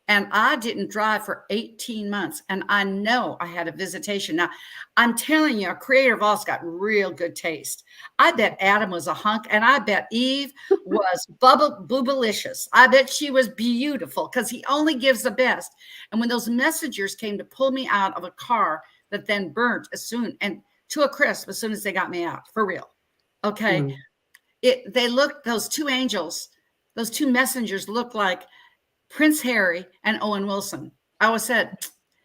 And I didn't drive for 18 months. And I know I had a visitation. Now, I'm telling you, a creator of all's got real good taste. I bet Adam was a hunk, and I bet Eve was boobalicious. I bet she was beautiful, because he only gives the best. And when those messengers came to pull me out of a car that then burnt to a crisp as soon as they got me out, for real. Okay. Those 2 angels, those 2 messengers looked like Prince Harry and Owen Wilson. I always said,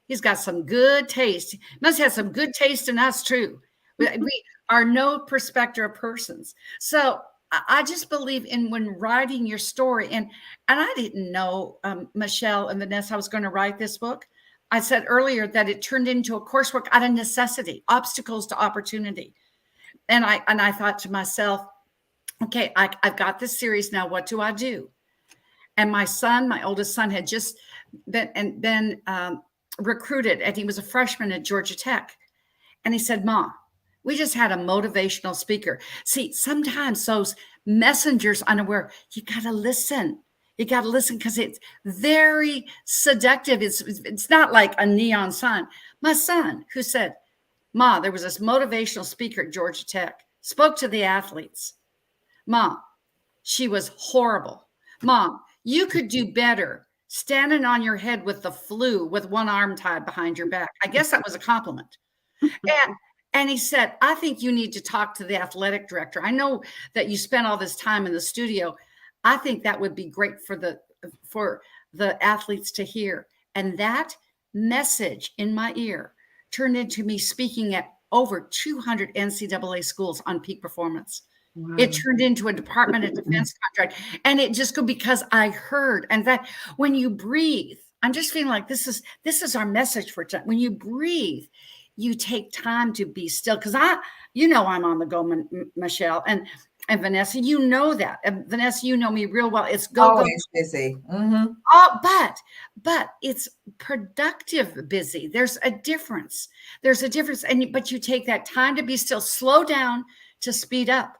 he's got some good taste. Must have some good taste in us too. We are no prospector of persons. So I just believe in when writing your story. And I didn't know, Michelle and Vanessa, I was going to write this book. I said earlier that it turned into a coursework out of necessity, obstacles to opportunity. And I thought to myself, okay, I've got this series now. What do I do? And my oldest son, had just been recruited, and he was a freshman at Georgia Tech. And he said, Mom, we just had a motivational speaker. See, sometimes those messengers unaware, you got to listen. You got to listen, because it's very seductive. It's not like a neon sign. My son, who said, Ma, there was this motivational speaker at Georgia Tech, spoke to the athletes. Mom, she was horrible. Mom, you could do better standing on your head with the flu with one arm tied behind your back. I guess that was a compliment. And he said, I think you need to talk to the athletic director. I know that you spent all this time in the studio. I think that would be great for the athletes to hear. And that message in my ear turned into me speaking at over 200 NCAA schools on peak performance. Wow. It turned into a Department of Defense contract. And it just go because I heard. And that when you breathe, I'm just feeling like this is our message for time. When you breathe, you take time to be still. Because I'm on the go, Michelle and Vanessa. You know that. And Vanessa, you know me real well. It's always busy. Mm-hmm. But it's productive busy. There's a difference. But you take that time to be still, slow down to speed up.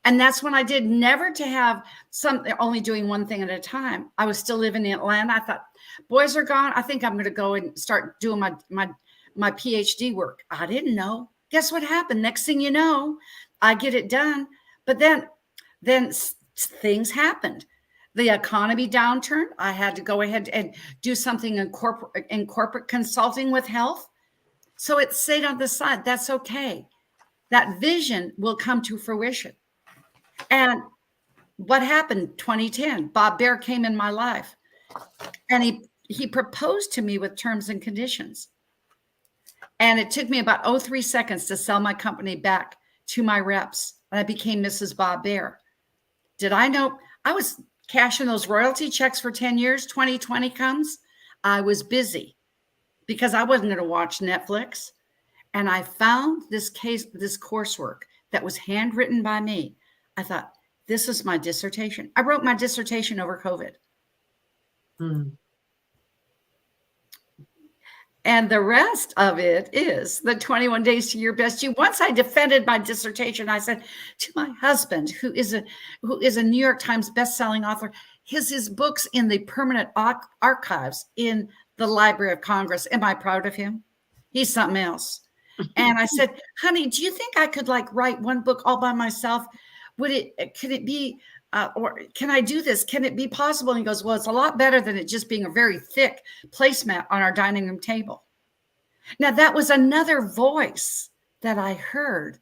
And that's when I did, never to have something, only doing one thing at a time. I was still living in Atlanta. I thought, boys are gone. I think I'm going to go and start doing my PhD work. I didn't know. Guess what happened? Next thing you know, I get it done. But then things happened. The economy downturn. I had to go ahead and do something in corporate consulting with health. So it stayed on the side. That's okay. That vision will come to fruition. And what happened? 2010, Bob Baer came in my life, and he proposed to me with terms and conditions. And it took me about 3 seconds to sell my company back to my reps. And I became Mrs. Bob Baer. Did I know I was cashing those royalty checks for 10 years? 2020 comes. I was busy because I wasn't going to watch Netflix. And I found this coursework that was handwritten by me. I thought, this is my dissertation. I wrote my dissertation over COVID. And the rest of it is the 21 days to your best you. Once I defended my dissertation, I said to my husband, who is a New York Times bestselling author, his books in the permanent archives in the Library of Congress. Am I proud of him? He's something else. And I said, honey, do you think I could write one book all by myself? Could it be, or can I do this? Can it be possible? And he goes, well, it's a lot better than it just being a very thick placemat on our dining room table. Now, that was another voice that I heard.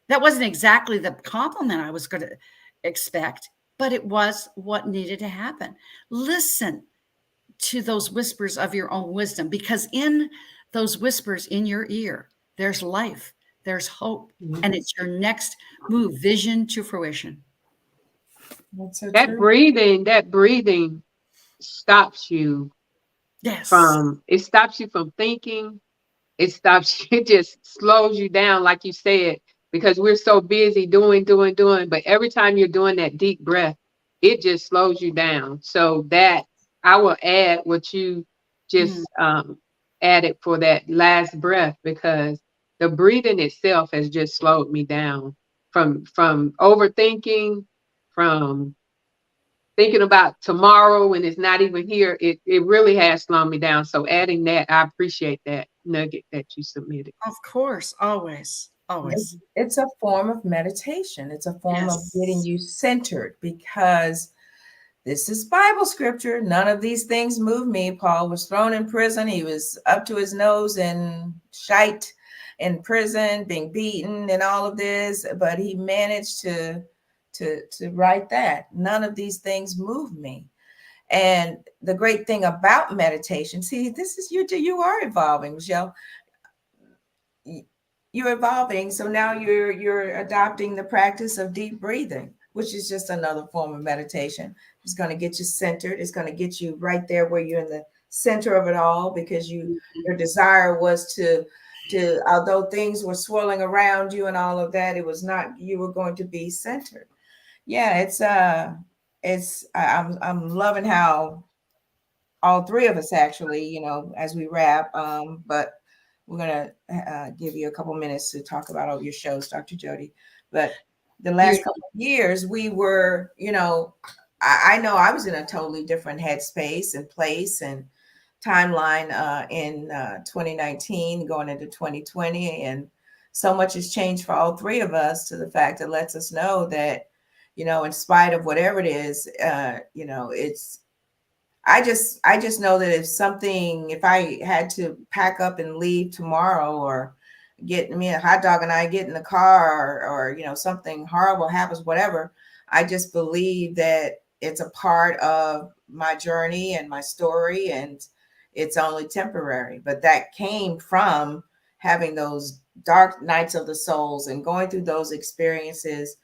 That wasn't exactly the compliment I was going to expect, but it was what needed to happen. Listen to those whispers of your own wisdom, because in those whispers in your ear, there's life. There's hope, and it's your next move, vision to fruition. That's so true. That breathing stops you. Yes. It stops you from thinking. It just slows you down, like you said, because we're so busy doing. But every time you're doing that deep breath, it just slows you down. So that I will add what you just added for that last breath, because the breathing itself has just slowed me down from overthinking, from thinking about tomorrow when it's not even here. It really has slowed me down. So adding that, I appreciate that nugget that you submitted. Of course, always. It's a form of meditation. It's a form of getting you centered, because this is Bible scripture. None of these things move me. Paul was thrown in prison. He was up to his nose in shite in prison, being beaten and all of this, but he managed to write that. None of these things move me. And the great thing about meditation, see, this is you are evolving, Michelle. You're evolving. So now you're adopting the practice of deep breathing, which is just another form of meditation. It's going to get you centered. It's going to get you right there where you're in the center of it all, because your desire was to although things were swirling around you and all of that, it was not, you were going to be centered. Yeah, I'm loving how all three of us actually, as we wrap, but we're going to give you a couple minutes to talk about all your shows, Dr. Jo Dee. But the last couple of years, we were, I know I was in a totally different headspace and place and timeline in 2019 going into 2020. And so much has changed for all three of us, to the fact that lets us know that, in spite of whatever it is, it's, I just know that if I had to pack up and leave tomorrow, or get me a hot dog and I get in the car, or something horrible happens, whatever, I just believe that it's a part of my journey and my story, and it's only temporary. But that came from having those dark nights of the souls and going through those experiences,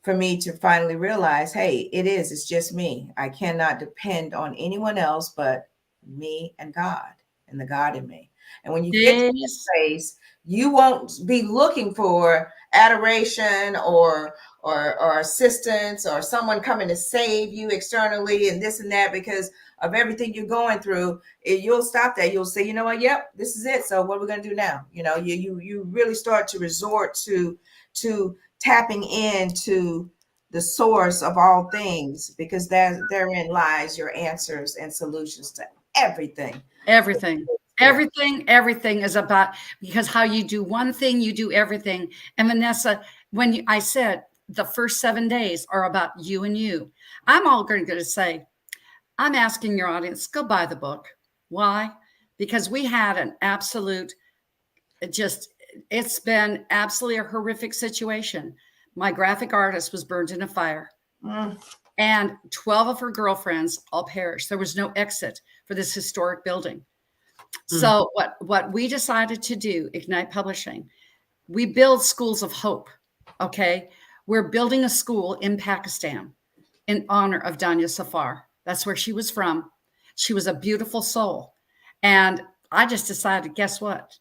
for me to finally realize, hey, it's just me. I cannot depend on anyone else but me and God, and the God in me. And when you get to this place, you won't be looking for adoration or assistance or someone coming to save you externally and this and that, because of everything you're going through. You'll stop that. You'll say, you know what? Yep, this is it. So what are we going to do now? You really start to resort to tapping into the source of all things, because therein lies your answers and solutions to everything. Everything is about, because how you do one thing, you do everything. And Vanessa, I said the first 7 days are about you and you, I'm all going to say, I'm asking your audience, go buy the book. Why? Because we had an absolute, it's been absolutely a horrific situation. My graphic artist was burned in a fire, and 12 of her girlfriends all perished. There was no exit for this historic building. So what we decided to do, Ignite Publishing, we build schools of hope. Okay. We're building a school in Pakistan in honor of Danya Safar. That's where she was from. She was a beautiful soul. And I just decided, guess what?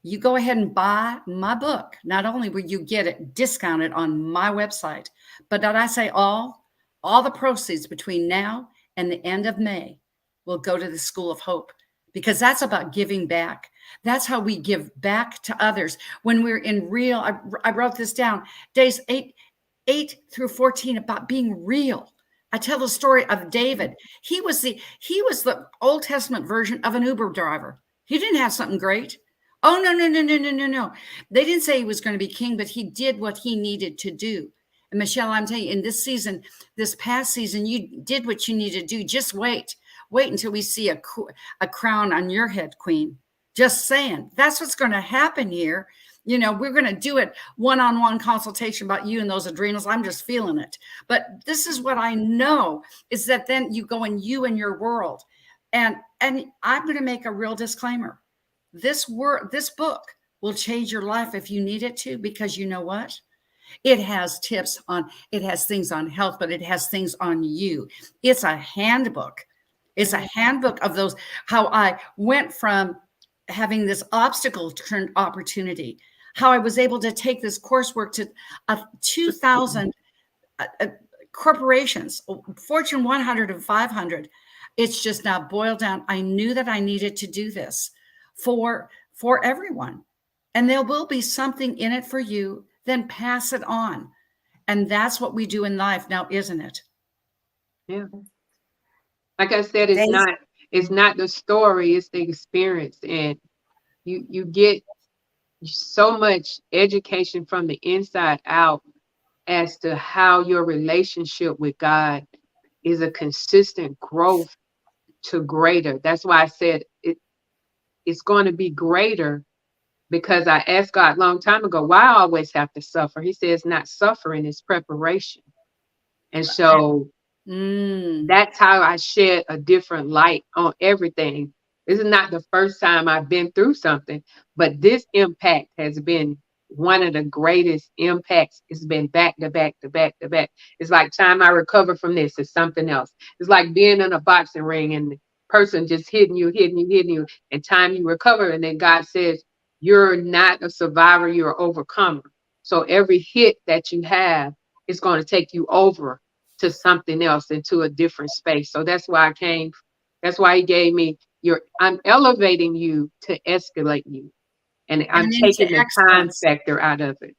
You go ahead and buy my book. Not only will you get it discounted on my website, but did I say all the proceeds between now and the end of May will go to the School of Hope, because that's about giving back. That's how we give back to others when we're in real. I wrote this down. Days 8 through 14 about being real. I tell the story of David. He was the Old Testament version of an Uber driver. He didn't have something great. Oh, no. They didn't say he was going to be king, but he did what he needed to do. And Michelle, I'm telling you, in this past season, you did what you needed to do. Just wait until we see a crown on your head, Queen. Just saying, that's what's going to happen here. We're going to do it one-on-one consultation about you and those adrenals. I'm just feeling it. But this is what I know, is that then you go in you and your world. And I'm going to make a real disclaimer. This book will change your life if you need it to, because you know what? It has things on health, but it has things on you. It's a handbook. It's a handbook of those, how I went from having this obstacle turned opportunity, how I was able to take this coursework to 2,000 corporations, Fortune 100 and 500. It's just now boiled down. I knew that I needed to do this for everyone. And there will be something in it for you, then pass it on. And that's what we do in life now, isn't it? Yeah. Like I said, it's not the story, it's the experience. And you get so much education from the inside out as to how your relationship with God is a consistent growth to greater. That's why I said it's going to be greater, because I asked God a long time ago, why I always have to suffer? He says, not suffering, it's preparation. And so that's how I shed a different light on everything. This is not the first time I've been through something, but this impact has been one of the greatest impacts. It's been back to back to back to back. It's like time I recover from this is something else. It's like being in a boxing ring and the person just hitting you, and time you recover. And then God says, you're not a survivor, you're an overcomer. So every hit that you have is going to take you over to something else, into a different space. So that's why that's why he gave me I'm elevating you to escalate you. And I'm taking the time factor out of it.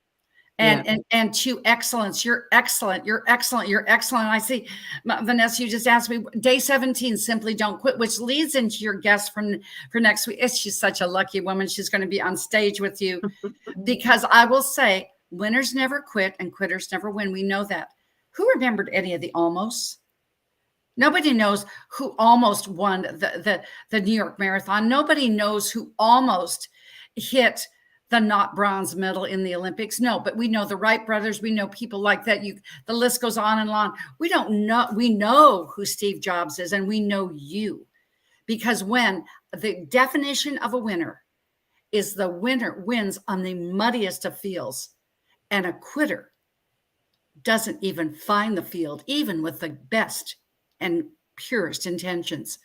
And to excellence. You're excellent. I see, Vanessa, you just asked me, day 17, simply don't quit, which leads into your guest for next week. She's such a lucky woman. She's going to be on stage with you, because I will say, winners never quit and quitters never win. We know that. Who remembered any of the almosts? Nobody knows who almost won the New York Marathon. Nobody knows who almost hit the not bronze medal in the Olympics. No, but we know the Wright brothers. We know people like that. The list goes on and on. We don't know. We know who Steve Jobs is, and we know you, because when the definition of a winner is the winner wins on the muddiest of fields, and a quitter doesn't even find the field, even with the best and purest intentions.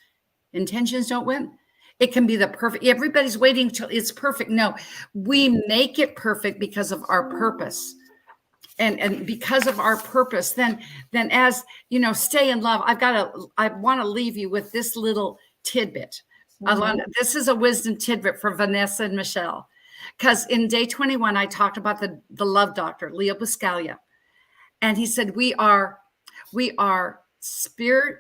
Intentions don't win. It can be the perfect. Everybody's waiting till it's perfect. No, we make it perfect because of our purpose. And because of our purpose, then as you know, stay in love. I want to leave you with this little tidbit. This is a wisdom tidbit for Vanessa and Michelle. Because in day 21, I talked about the love doctor, Leo Buscaglia. And he said, we are spirit.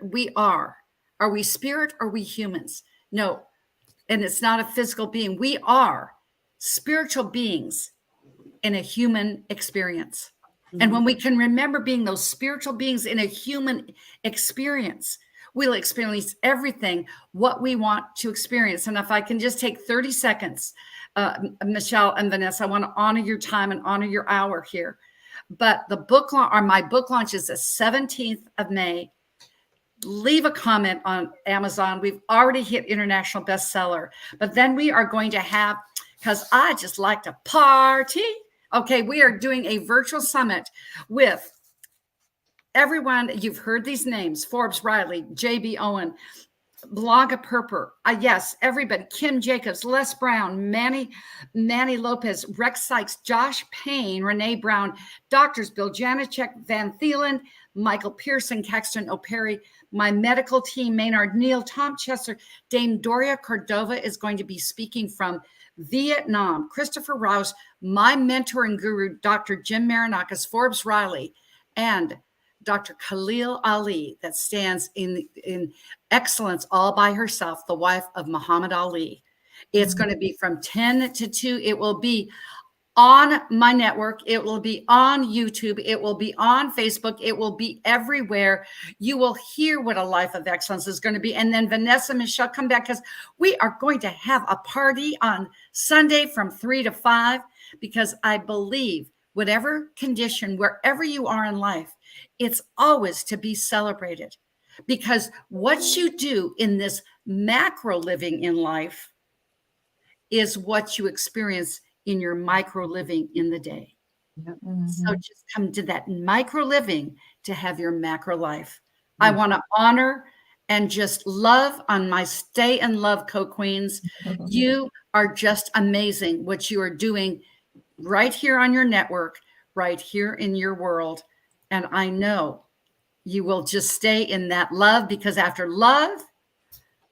Are we spirit or are we humans? No. And it's not a physical being. We are spiritual beings in a human experience. Mm-hmm. And when we can remember being those spiritual beings in a human experience, we'll experience everything what we want to experience. And if I can just take 30 seconds, Michelle and Vanessa, I want to honor your time and honor your hour here. But my book launch is the 17th of May. Leave a comment on Amazon. We've already hit international bestseller, but then we are going to have, because I just like to party. Okay, we are doing a virtual summit with everyone. You've heard these names: Forbes Riley, JB Owen, Blanca Perper. Yes, everybody. Kim Jacobs, Les Brown, Manny Lopez, Rex Sykes, Josh Payne, Renee Brown, Doctors Bill Janicek, Van Thielen, Michael Pearson, Caxton O'Perry, my medical team, Maynard Neal, Tom Chesser, Dame Doria Cordova is going to be speaking from Vietnam, Christopher Rouse, my mentor and guru, Dr. Jim Marinakis, Forbes Riley, and Dr. Khalil Ali, that stands in excellence all by herself, the wife of Muhammad Ali. It's going to be from 10 to 2. It will be on my network. It will be on YouTube. It will be on Facebook. It will be everywhere. You will hear what a life of excellence is going to be. And then Vanessa and Michelle come back, because we are going to have a party on Sunday from 3 to 5, because I believe whatever condition, wherever you are in life, it's always to be celebrated, because what you do in this macro living in life is what you experience in your micro living in the day. Mm-hmm. So just come to that micro living to have your macro life. Mm-hmm. I want to honor and just love on my stay and love co-queens. Mm-hmm. You are just amazing what you are doing right here on your network, right here in your world. And I know you will just stay in that love, because after love,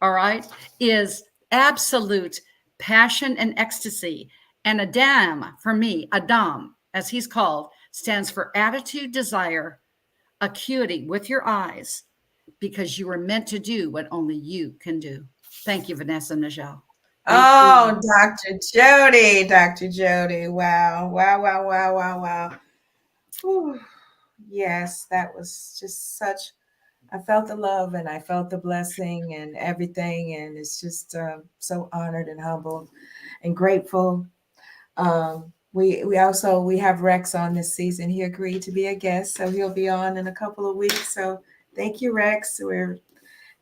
all right, is absolute passion and ecstasy. And Adam, for me, Adam, as he's called, stands for attitude, desire, acuity with your eyes, because you were meant to do what only you can do. Thank you, Vanessa and Michelle. Oh, Dr. Jo Dee, Dr. Jo Dee. Wow, wow, wow, wow, wow, wow. Whew. Yes, that was just such, I felt the love and I felt the blessing and everything. And it's just so honored and humbled and grateful. We have Rex on this season. He agreed to be a guest, so he'll be on in a couple of weeks. So thank you, Rex. We're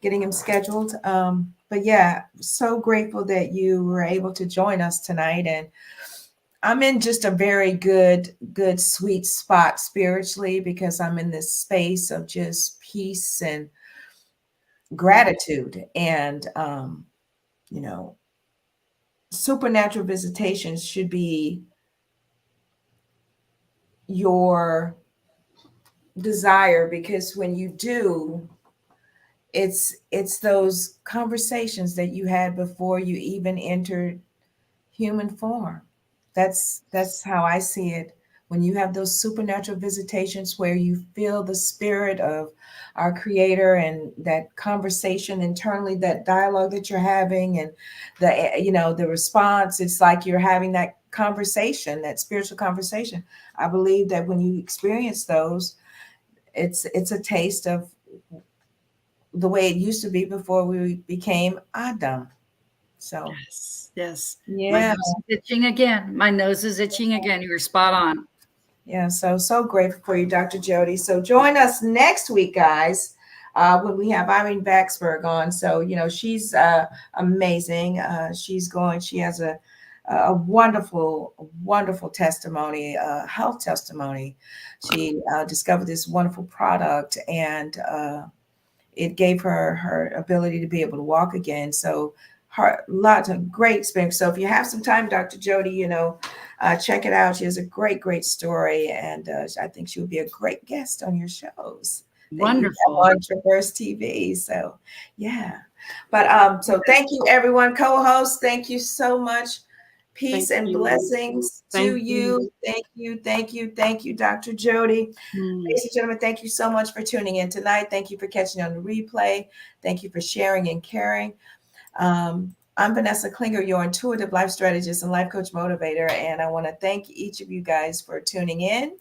getting him scheduled. But yeah, so grateful that you were able to join us tonight. And I'm in just a very good, sweet spot spiritually, because I'm in this space of just peace and gratitude. And, supernatural visitations should be your desire, because when you do, it's those conversations that you had before you even entered human form. That's how I see it. When you have those supernatural visitations where you feel the spirit of our Creator and that conversation internally, that dialogue that you're having, and the response, it's like you're having that conversation, that spiritual conversation. I believe that when you experience those, it's a taste of the way it used to be before we became Adam. So Yes. My yeah. nose is itching again. My nose is itching again. You were spot on. Yeah, so grateful for you, Dr. Jo Dee. So join us next week, guys, when we have Irene Baxberg on. So, you know, she's amazing. She has a wonderful testimony, health testimony. She discovered this wonderful product, and it gave her ability to be able to walk again. So lots of great experience. So if you have some time, Dr. Jo Dee, you know, check it out. She has a great story, and I think she would be a great guest on your shows. Wonderful. On Traverse TV. So yeah. But so thank you, everyone. Co-host, thank you so much. Peace and blessings to you. Thank you, Dr. Jo Dee. Ladies and gentlemen, thank you so much for tuning in tonight. Thank you for catching on the replay. Thank you for sharing and caring. I'm Vanessa Klinger, your intuitive life strategist and life coach motivator. And I want to thank each of you guys for tuning in.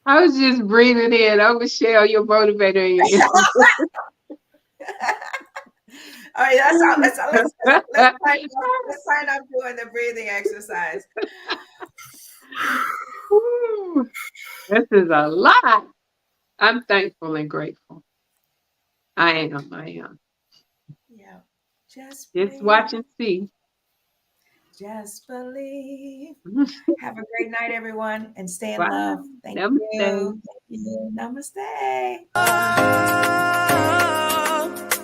I was just breathing in. Oh, Michelle, your motivator. All right, let's sign up doing the breathing exercise. This is a lot. I'm thankful and grateful. I am. Yeah. Just watch and see. Just believe. Have a great night, everyone, and stay in love. Thank Namaste. you. Namaste.